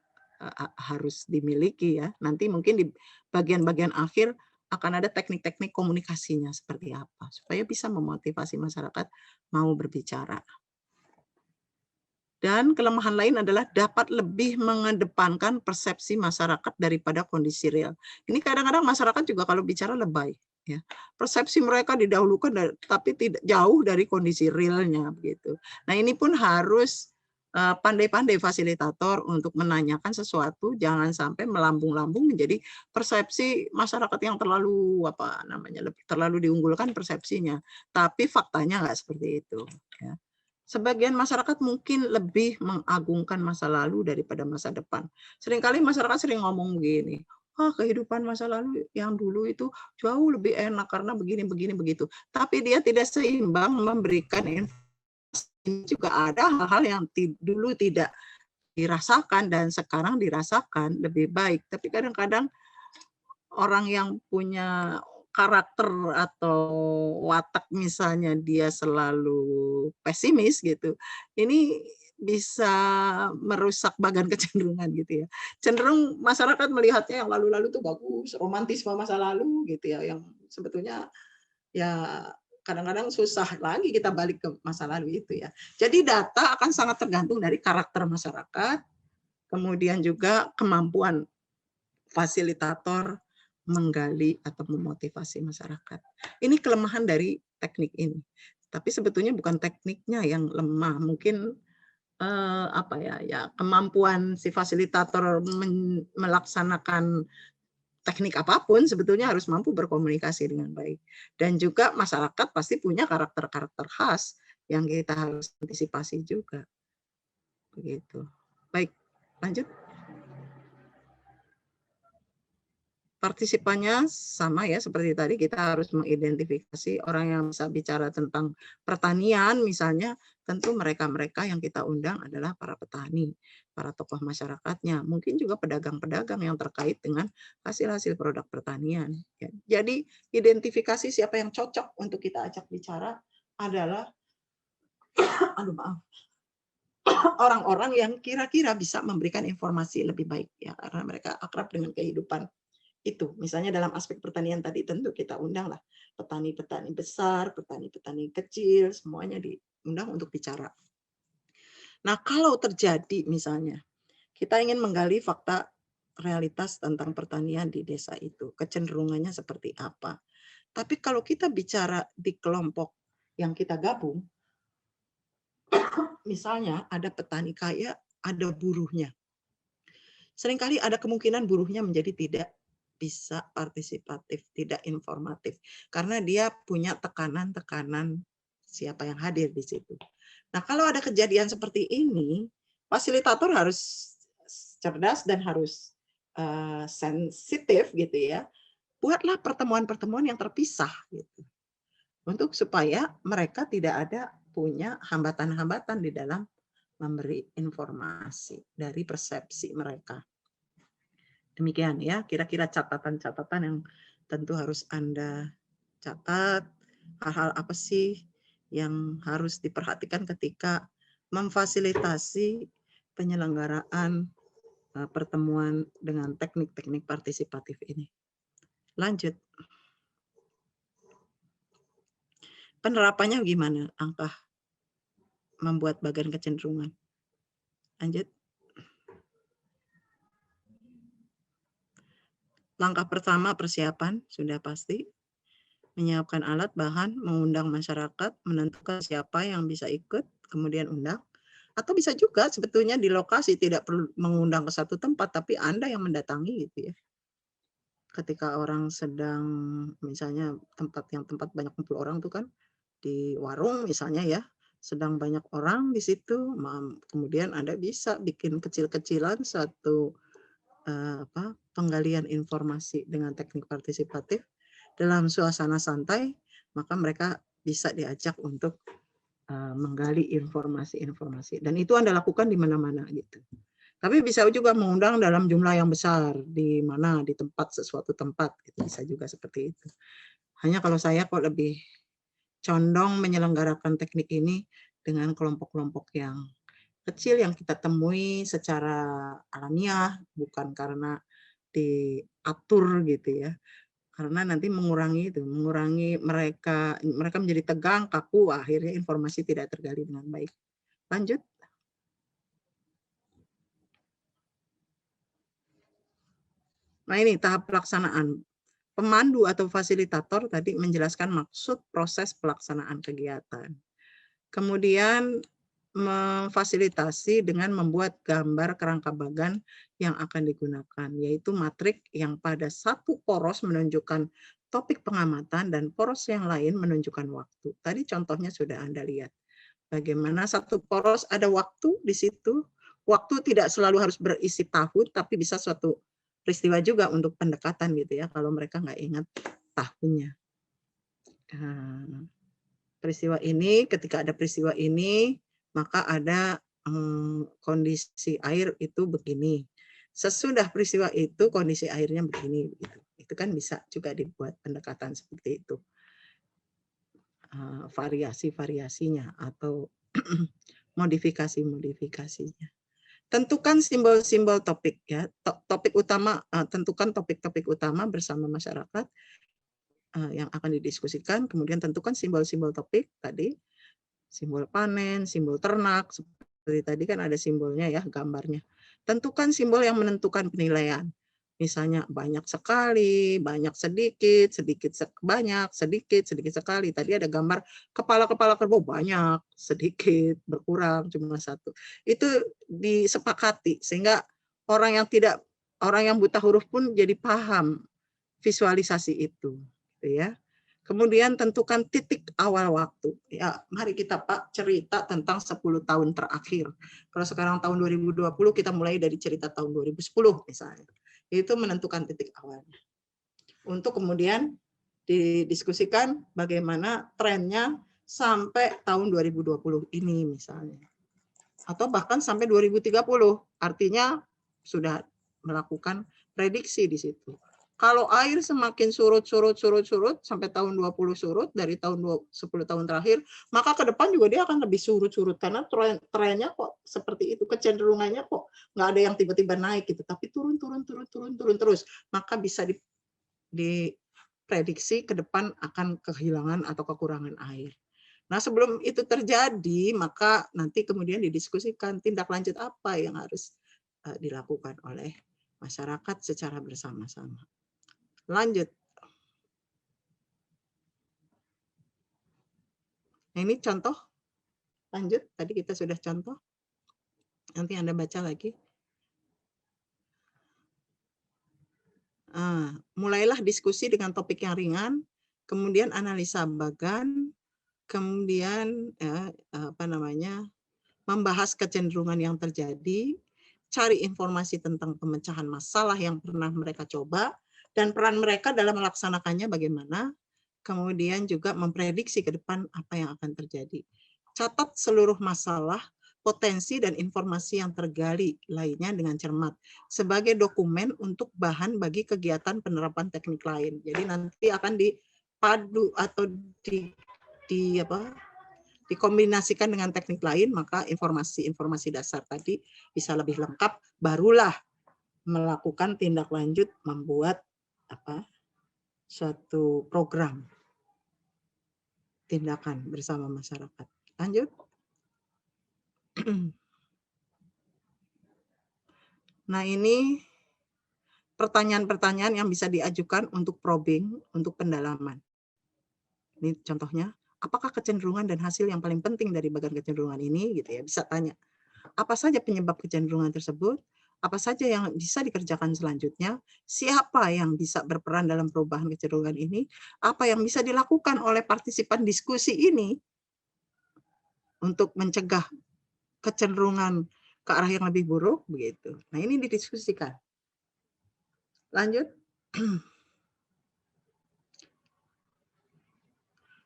Speaker 1: harus dimiliki ya. Nanti mungkin di bagian-bagian akhir akan ada teknik-teknik komunikasinya seperti apa supaya bisa memotivasi masyarakat mau berbicara. Dan kelemahan lain adalah dapat lebih mengedepankan persepsi masyarakat daripada kondisi real. Ini kadang-kadang masyarakat juga kalau bicara lebay, ya. Persepsi mereka didahulukan tapi tidak jauh dari kondisi realnya begitu. Nah, ini pun harus pandai-pandai fasilitator untuk menanyakan sesuatu, jangan sampai melambung-lambung menjadi persepsi masyarakat yang terlalu diunggulkan persepsinya, tapi faktanya nggak seperti itu. Ya. Sebagian masyarakat mungkin lebih mengagungkan masa lalu daripada masa depan. Seringkali masyarakat sering ngomong begini, kehidupan masa lalu yang dulu itu jauh lebih enak karena begini, begitu. Tapi dia tidak seimbang memberikan informasi. Juga ada hal-hal yang dulu tidak dirasakan dan sekarang dirasakan lebih baik. Tapi kadang-kadang orang yang punya karakter atau watak misalnya dia selalu pesimis gitu, ini bisa merusak bagan kecenderungan gitu ya. Cenderung masyarakat melihatnya yang lalu-lalu itu bagus, romantisme masa lalu gitu ya, yang sebetulnya ya kadang-kadang susah lagi kita balik ke masa lalu itu ya. Jadi data akan sangat tergantung dari karakter masyarakat, kemudian juga kemampuan fasilitator menggali atau memotivasi masyarakat. Ini kelemahan dari teknik ini. Tapi sebetulnya bukan tekniknya yang lemah, mungkin kemampuan si fasilitator melaksanakan teknik apapun sebetulnya harus mampu berkomunikasi dengan baik. Dan juga masyarakat pasti punya karakter-karakter khas yang kita harus antisipasi juga. Begitu. Baik, lanjut. Partisipannya sama ya seperti tadi, kita harus mengidentifikasi orang yang bisa bicara tentang pertanian misalnya, tentu mereka-mereka yang kita undang adalah para petani, para tokoh masyarakatnya, mungkin juga pedagang-pedagang yang terkait dengan hasil-hasil produk pertanian. Jadi identifikasi siapa yang cocok untuk kita ajak bicara adalah orang-orang yang kira-kira bisa memberikan informasi lebih baik ya, karena mereka akrab dengan kehidupan itu. Misalnya dalam aspek pertanian tadi tentu kita undanglah petani-petani besar, petani-petani kecil, semuanya diundang untuk bicara. Nah, kalau terjadi misalnya kita ingin menggali fakta realitas tentang pertanian di desa itu, kecenderungannya seperti apa. Tapi kalau kita bicara di kelompok yang kita gabung, misalnya ada petani kaya, ada buruhnya. seringkali ada kemungkinan buruhnya menjadi tidak bisa partisipatif, tidak informatif. Karena dia punya tekanan-tekanan siapa yang hadir di situ. Nah, kalau ada kejadian seperti ini, fasilitator harus cerdas dan harus sensitif gitu ya. Buatlah pertemuan-pertemuan yang terpisah gitu. Untuk supaya mereka tidak ada punya hambatan-hambatan di dalam memberi informasi dari persepsi mereka. Demikian ya, kira-kira catatan-catatan yang tentu harus Anda catat. Hal-hal apa sih yang harus diperhatikan ketika memfasilitasi penyelenggaraan pertemuan dengan teknik-teknik partisipatif ini. Lanjut. Penerapannya gimana? Angka membuat bagian kecenderungan. Lanjut. Langkah pertama persiapan, sudah pasti. Menyiapkan alat, bahan, mengundang masyarakat, menentukan siapa yang bisa ikut, kemudian undang. Atau bisa juga sebetulnya di lokasi tidak perlu mengundang ke satu tempat, tapi Anda yang mendatangi gitu ya. Ketika orang sedang misalnya tempat banyak kumpul orang tuh kan di warung misalnya ya, sedang banyak orang di situ, kemudian Anda bisa bikin kecil-kecilan satu penggalian informasi dengan teknik partisipatif dalam suasana santai, maka mereka bisa diajak untuk menggali informasi-informasi. Dan itu Anda lakukan di mana-mana gitu. Tapi bisa juga mengundang dalam jumlah yang besar, di mana, di tempat, sesuatu tempat, gitu. Bisa juga seperti itu. Hanya kalau saya kok lebih condong menyelenggarakan teknik ini dengan kelompok-kelompok yang kecil yang kita temui secara alamiah, bukan karena diatur gitu ya. Karena nanti mengurangi mereka menjadi tegang, kaku, akhirnya informasi tidak tergali dengan baik. Lanjut. Nah ini tahap pelaksanaan. Pemandu atau fasilitator tadi menjelaskan maksud proses pelaksanaan kegiatan. Kemudian memfasilitasi dengan membuat gambar kerangka bagan yang akan digunakan, yaitu matrik yang pada satu poros menunjukkan topik pengamatan dan poros yang lain menunjukkan waktu. Tadi contohnya sudah Anda lihat. Bagaimana satu poros ada waktu di situ. Waktu tidak selalu harus berisi tahun, tapi bisa suatu peristiwa juga untuk pendekatan gitu ya, kalau mereka nggak ingat tahunnya. Peristiwa ini, ketika ada peristiwa ini, maka ada kondisi air itu begini. Sesudah peristiwa itu kondisi airnya begini. Itu kan bisa juga dibuat pendekatan seperti itu. Variasi-variasinya atau modifikasi-modifikasinya. Tentukan simbol-simbol topik ya. Topik utama, tentukan topik-topik utama bersama masyarakat yang akan didiskusikan, kemudian tentukan simbol-simbol topik tadi, simbol panen, simbol ternak, seperti tadi kan ada simbolnya ya, gambarnya. Tentukan simbol yang menentukan penilaian. Misalnya banyak sekali, banyak sedikit, sedikit banyak, sedikit, sedikit sekali. Tadi ada gambar kepala-kepala kerbau banyak, sedikit, berkurang, cuma satu. Itu disepakati sehingga orang yang buta huruf pun jadi paham visualisasi itu, gitu ya. Kemudian tentukan titik awal waktu. Ya, mari kita Pak cerita tentang 10 tahun terakhir. Kalau sekarang tahun 2020 kita mulai dari cerita tahun 2010 misalnya. Itu menentukan titik awalnya. Untuk kemudian didiskusikan bagaimana trennya sampai tahun 2020 ini misalnya. Atau bahkan sampai 2030. Artinya sudah melakukan prediksi di situ. Kalau air semakin surut sampai tahun 20 surut dari tahun 10 tahun terakhir, maka ke depan juga dia akan lebih surut karena trennya kok seperti itu, kecenderungannya kok nggak ada yang tiba-tiba naik gitu, tapi turun terus. Maka bisa diprediksi ke depan akan kehilangan atau kekurangan air. Nah, sebelum itu terjadi, maka nanti kemudian didiskusikan tindak lanjut apa yang harus dilakukan oleh masyarakat secara bersama-sama. Lanjut. Nah, ini contoh. Lanjut. Tadi kita sudah contoh. Nanti Anda baca lagi. Mulailah diskusi dengan topik yang ringan, kemudian analisa bagan, kemudian membahas kecenderungan yang terjadi, cari informasi tentang pemecahan masalah yang pernah mereka coba, dan peran mereka dalam melaksanakannya bagaimana, kemudian juga memprediksi ke depan apa yang akan terjadi. Catat seluruh masalah, potensi, dan informasi yang tergali lainnya dengan cermat sebagai dokumen untuk bahan bagi kegiatan penerapan teknik lain. Jadi nanti akan dipadu atau dikombinasikan dengan teknik lain, maka informasi-informasi dasar tadi bisa lebih lengkap, barulah melakukan tindak lanjut membuat suatu program tindakan bersama masyarakat. Lanjut. Nah, ini pertanyaan-pertanyaan yang bisa diajukan untuk probing, untuk pendalaman. Ini contohnya, apakah kecenderungan dan hasil yang paling penting dari bagan kecenderungan ini, gitu ya, bisa tanya. Apa saja penyebab kecenderungan tersebut? Apa saja yang bisa dikerjakan selanjutnya? Siapa yang bisa berperan dalam perubahan kecenderungan ini? Apa yang bisa dilakukan oleh partisipan diskusi ini untuk mencegah kecenderungan ke arah yang lebih buruk? Begitu. Nah, ini didiskusikan. Lanjut.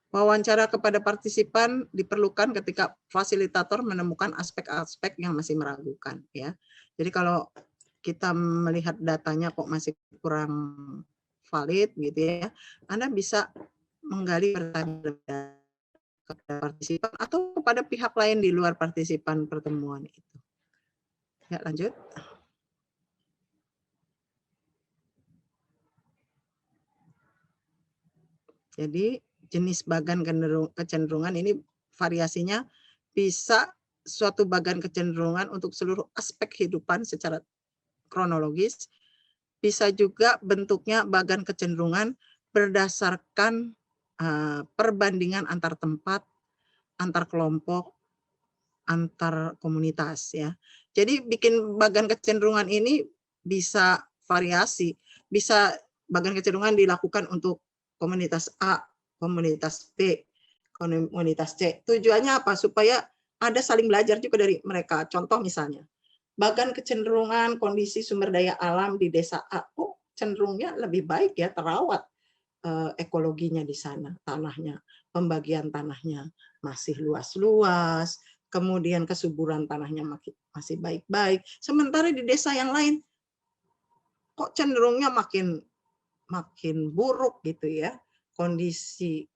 Speaker 1: Wawancara kepada partisipan diperlukan ketika fasilitator menemukan aspek-aspek yang masih meragukan, ya. Jadi kalau kita melihat datanya kok masih kurang valid gitu ya, Anda bisa menggali pertanyaan kepada partisipan atau kepada pihak lain di luar partisipan pertemuan itu. Ya, lanjut. Jadi jenis bagan kecenderungan ini variasinya bisa suatu bagan kecenderungan untuk seluruh aspek kehidupan secara kronologis, bisa juga bentuknya bagan kecenderungan berdasarkan perbandingan antar tempat, antar kelompok, antar komunitas, ya. Jadi bikin bagan kecenderungan ini bisa variasi, bisa bagan kecenderungan dilakukan untuk komunitas A, komunitas B, komunitas C. Tujuannya apa? Supaya ada saling belajar juga dari mereka. Contoh misalnya, bagan kecenderungan kondisi sumber daya alam di desa A, cenderungnya lebih baik ya, terawat ekologinya di sana, tanahnya, pembagian tanahnya masih luas-luas, kemudian kesuburan tanahnya masih baik-baik. Sementara di desa yang lain kok cenderungnya makin buruk gitu ya, kondisi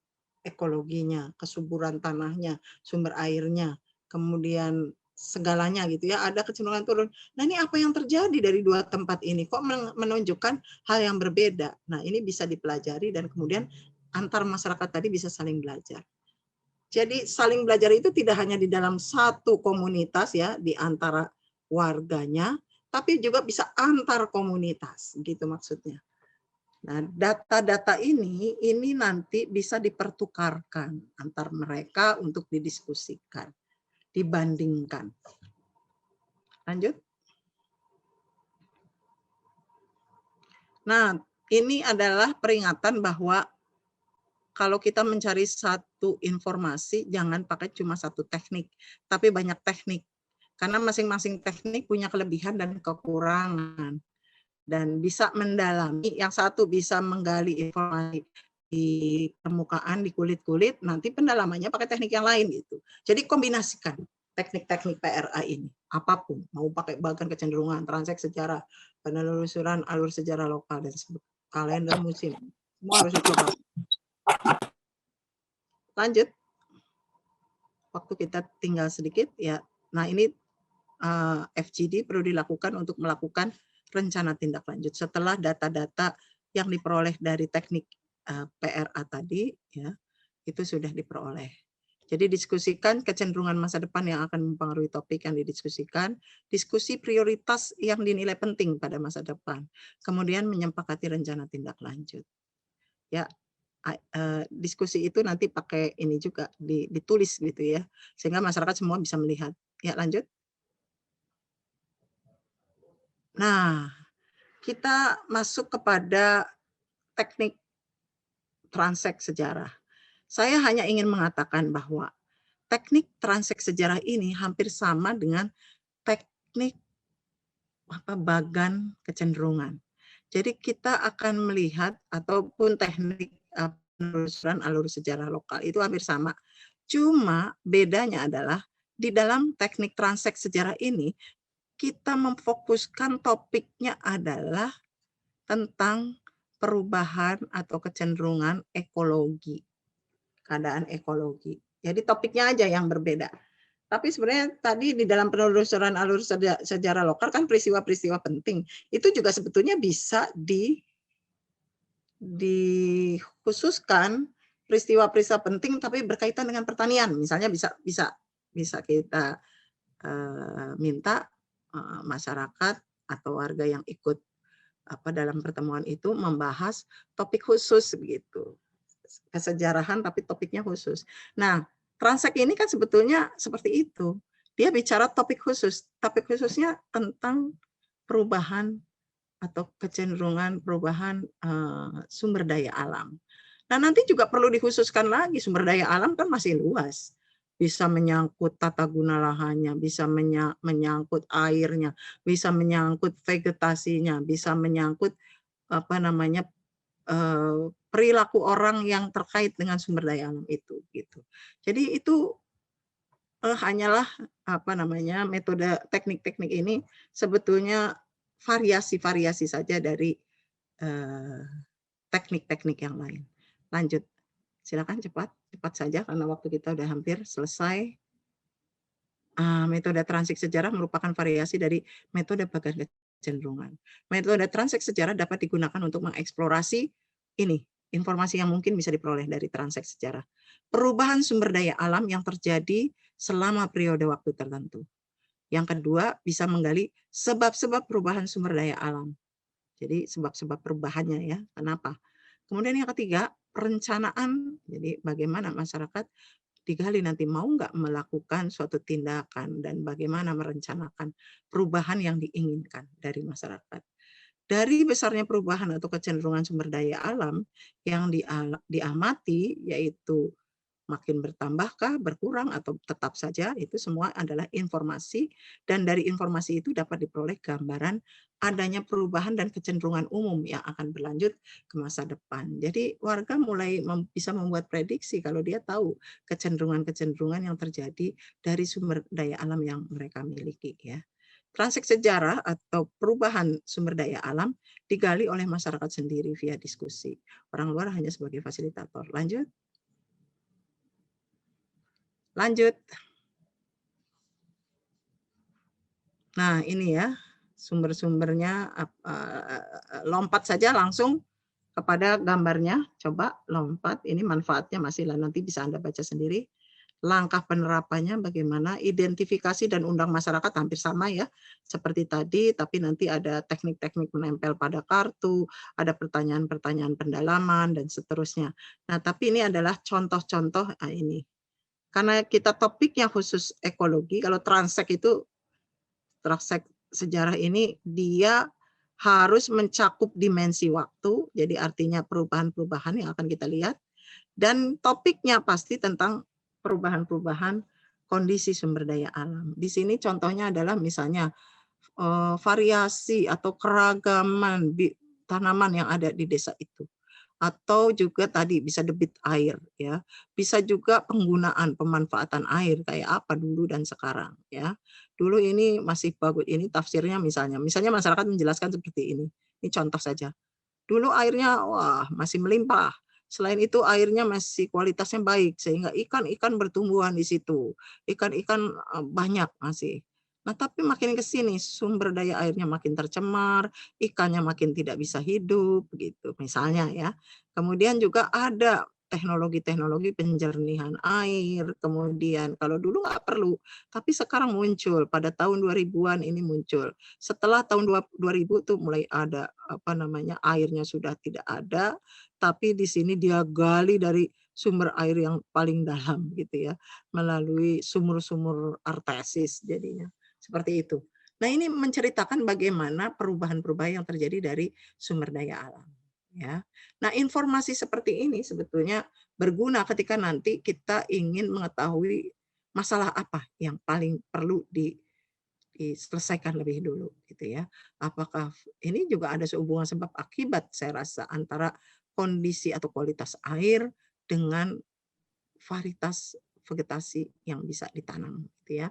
Speaker 1: ekologinya, kesuburan tanahnya, sumber airnya, kemudian segalanya gitu ya, ada kecenderungan turun. Nah, ini apa yang terjadi dari dua tempat ini? Kok menunjukkan hal yang berbeda? Nah, ini bisa dipelajari dan kemudian antar masyarakat tadi bisa saling belajar. Jadi saling belajar itu tidak hanya di dalam satu komunitas ya, di antara warganya, tapi juga bisa antar komunitas, gitu maksudnya. Nah, data-data ini nanti bisa dipertukarkan antar mereka untuk didiskusikan, dibandingkan. Lanjut. Nah, ini adalah peringatan bahwa kalau kita mencari satu informasi, jangan pakai cuma satu teknik, tapi banyak teknik. Karena masing-masing teknik punya kelebihan dan kekurangan. Dan bisa mendalami, yang satu bisa menggali informasi di permukaan, di kulit-kulit, nanti pendalamannya pakai teknik yang lain gitu. Jadi kombinasikan teknik-teknik PRA ini, apapun, mau pakai bagan kecenderungan, transek sejarah, penelusuran alur sejarah lokal, dan kalender musim, semua harus dicoba. Lanjut, waktu kita tinggal sedikit ya. Nah, ini FGD perlu dilakukan untuk melakukan rencana tindak lanjut setelah data-data yang diperoleh dari teknik PRA tadi ya, itu sudah diperoleh. Jadi diskusikan kecenderungan masa depan yang akan mempengaruhi topik yang didiskusikan, diskusi prioritas yang dinilai penting pada masa depan, kemudian menyepakati rencana tindak lanjut. Ya, diskusi itu nanti pakai ini juga ditulis gitu ya, sehingga masyarakat semua bisa melihat. Ya, lanjut. Nah, kita masuk kepada teknik transek sejarah. Saya hanya ingin mengatakan bahwa teknik transek sejarah ini hampir sama dengan teknik bagan kecenderungan. Jadi kita akan melihat ataupun teknik penelusuran alur sejarah lokal itu hampir sama. Cuma bedanya adalah di dalam teknik transek sejarah ini kita memfokuskan topiknya adalah tentang perubahan atau kecenderungan ekologi, keadaan ekologi. Jadi topiknya aja yang berbeda. Tapi sebenarnya tadi di dalam penelusuran alur sejarah lokal kan peristiwa-peristiwa penting. Itu juga sebetulnya bisa dikhususkan peristiwa-peristiwa penting tapi berkaitan dengan pertanian. Misalnya bisa kita minta masyarakat atau warga yang ikut dalam pertemuan itu membahas topik khusus begitu. Kesejarahan tapi topiknya khusus. Nah, Transek ini kan sebetulnya seperti itu. Dia bicara topik khusus. Topik khususnya tentang perubahan atau kecenderungan perubahan sumber daya alam. Nah, nanti juga perlu dikhususkan lagi, sumber daya alam kan masih luas. Bisa menyangkut tata guna lahannya, bisa menyangkut airnya, bisa menyangkut vegetasinya, bisa menyangkut perilaku orang yang terkait dengan sumber daya alam itu gitu. Jadi itu hanyalah metode teknik-teknik ini sebetulnya variasi-variasi saja dari teknik-teknik yang lain. Lanjut. Silakan cepat saja karena waktu kita udah hampir selesai. Metode transik sejarah merupakan variasi dari metode bagan kecenderungan. Metode transik sejarah dapat digunakan untuk mengeksplorasi informasi yang mungkin bisa diperoleh dari transek sejarah. Perubahan sumber daya alam yang terjadi selama periode waktu tertentu. Yang kedua, bisa menggali sebab-sebab perubahan sumber daya alam. Jadi sebab-sebab perubahannya ya, kenapa? Kemudian yang ketiga, perencanaan. Jadi bagaimana masyarakat digali nanti mau nggak melakukan suatu tindakan dan bagaimana merencanakan perubahan yang diinginkan dari masyarakat. Dari besarnya perubahan atau kecenderungan sumber daya alam yang diamati, yaitu makin bertambahkah, berkurang, atau tetap saja, itu semua adalah informasi, dan dari informasi itu dapat diperoleh gambaran adanya perubahan dan kecenderungan umum yang akan berlanjut ke masa depan. Jadi warga mulai bisa membuat prediksi kalau dia tahu kecenderungan-kecenderungan yang terjadi dari sumber daya alam yang mereka miliki. Ya. Transek sejarah atau perubahan sumber daya alam digali oleh masyarakat sendiri via diskusi. Orang luar hanya sebagai fasilitator. Lanjut. Lanjut. Nah, ini ya sumber-sumbernya. Lompat saja langsung kepada gambarnya. Coba lompat. Ini manfaatnya masih nanti bisa Anda baca sendiri. Langkah penerapannya bagaimana, identifikasi dan undang masyarakat hampir sama ya, seperti tadi, tapi nanti ada teknik-teknik menempel pada kartu, ada pertanyaan-pertanyaan pendalaman, dan seterusnya. Nah, tapi ini adalah contoh-contoh ini. Karena kita topiknya khusus ekologi, kalau transek sejarah ini dia harus mencakup dimensi waktu, jadi artinya perubahan-perubahan yang akan kita lihat, dan topiknya pasti tentang perubahan-perubahan kondisi sumber daya alam. Di sini contohnya adalah misalnya variasi atau keragaman tanaman yang ada di desa itu. Atau juga tadi bisa debit air ya. Bisa juga penggunaan pemanfaatan air kayak apa dulu dan sekarang ya. Dulu ini masih bagus, ini tafsirnya misalnya masyarakat menjelaskan seperti ini. Ini contoh saja. Dulu airnya wah masih melimpah. Selain itu airnya masih kualitasnya baik sehingga ikan-ikan bertumbuhan di situ. Ikan-ikan banyak masih. Nah, tapi makin ke sini sumber daya airnya makin tercemar, ikannya makin tidak bisa hidup begitu misalnya ya. Kemudian juga ada teknologi-teknologi penjernihan air, kemudian kalau dulu nggak perlu, tapi sekarang muncul pada tahun 2000-an ini muncul. Setelah tahun 2000 tuh mulai ada airnya sudah tidak ada, tapi di sini dia gali dari sumber air yang paling dalam gitu ya, melalui sumur-sumur artesis jadinya. Seperti itu. Nah, ini menceritakan bagaimana perubahan-perubahan yang terjadi dari sumber daya alam, ya. Nah, informasi seperti ini sebetulnya berguna ketika nanti kita ingin mengetahui masalah apa yang paling perlu diselesaikan lebih dulu, gitu ya. Apakah ini juga ada hubungan sebab akibat saya rasa antara kondisi atau kualitas air dengan varietas vegetasi yang bisa ditanam, gitu ya.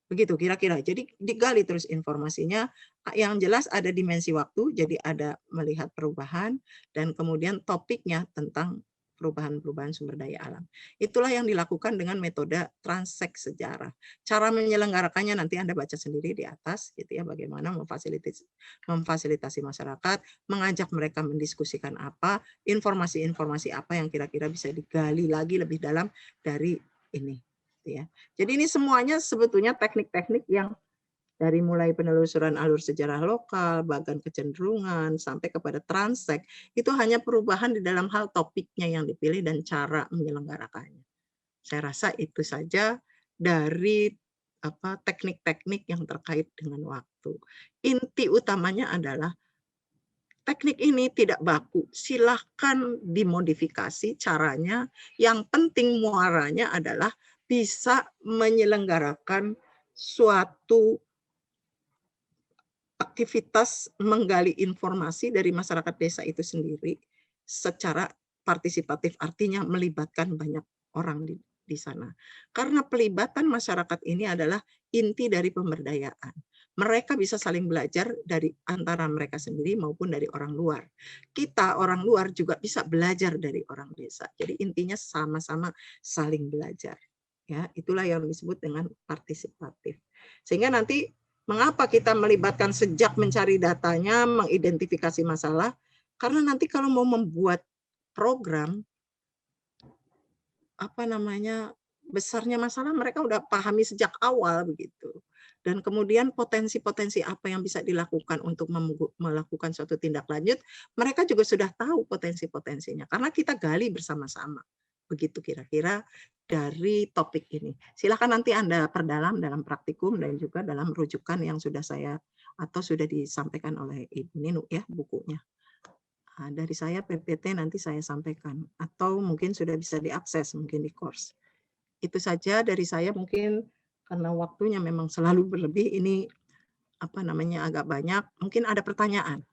Speaker 1: Begitu kira-kira. Jadi digali terus informasinya, yang jelas ada dimensi waktu, jadi ada melihat perubahan dan kemudian topiknya tentang perubahan-perubahan sumber daya alam. Itulah yang dilakukan dengan metode transek sejarah. Cara menyelenggarakannya nanti Anda baca sendiri di atas gitu ya, bagaimana memfasilitasi masyarakat, mengajak mereka mendiskusikan apa, informasi-informasi apa yang kira-kira bisa digali lagi lebih dalam dari ini gitu ya. Jadi ini semuanya sebetulnya teknik-teknik yang dari mulai penelusuran alur sejarah lokal, bahkan kecenderungan, sampai kepada transek, itu hanya perubahan di dalam hal topiknya yang dipilih dan cara menyelenggarakannya. Saya rasa itu saja dari teknik-teknik yang terkait dengan waktu. Inti utamanya adalah teknik ini tidak baku, silahkan dimodifikasi caranya, yang penting muaranya adalah bisa menyelenggarakan suatu aktivitas menggali informasi dari masyarakat desa itu sendiri secara partisipatif, artinya melibatkan banyak orang di sana. Karena pelibatan masyarakat ini adalah inti dari pemberdayaan. Mereka bisa saling belajar dari antara mereka sendiri maupun dari orang luar. Kita orang luar juga bisa belajar dari orang desa. Jadi intinya sama-sama saling belajar. Ya, itulah yang disebut dengan partisipatif. Sehingga nanti mengapa kita melibatkan sejak mencari datanya, mengidentifikasi masalah? Karena nanti kalau mau membuat program, besarnya masalah mereka udah pahami sejak awal begitu. Dan kemudian potensi-potensi apa yang bisa dilakukan untuk melakukan suatu tindak lanjut, mereka juga sudah tahu potensi-potensinya. Karena kita gali bersama-sama. Begitu kira-kira dari topik ini. Silakan nanti Anda perdalam dalam praktikum dan juga dalam rujukan yang sudah sudah disampaikan oleh Ibu Ninu ya bukunya. Dari saya PPT nanti saya sampaikan atau mungkin sudah bisa diakses mungkin di course. Itu saja dari saya, mungkin karena waktunya memang selalu berlebih ini agak banyak. Mungkin ada pertanyaan.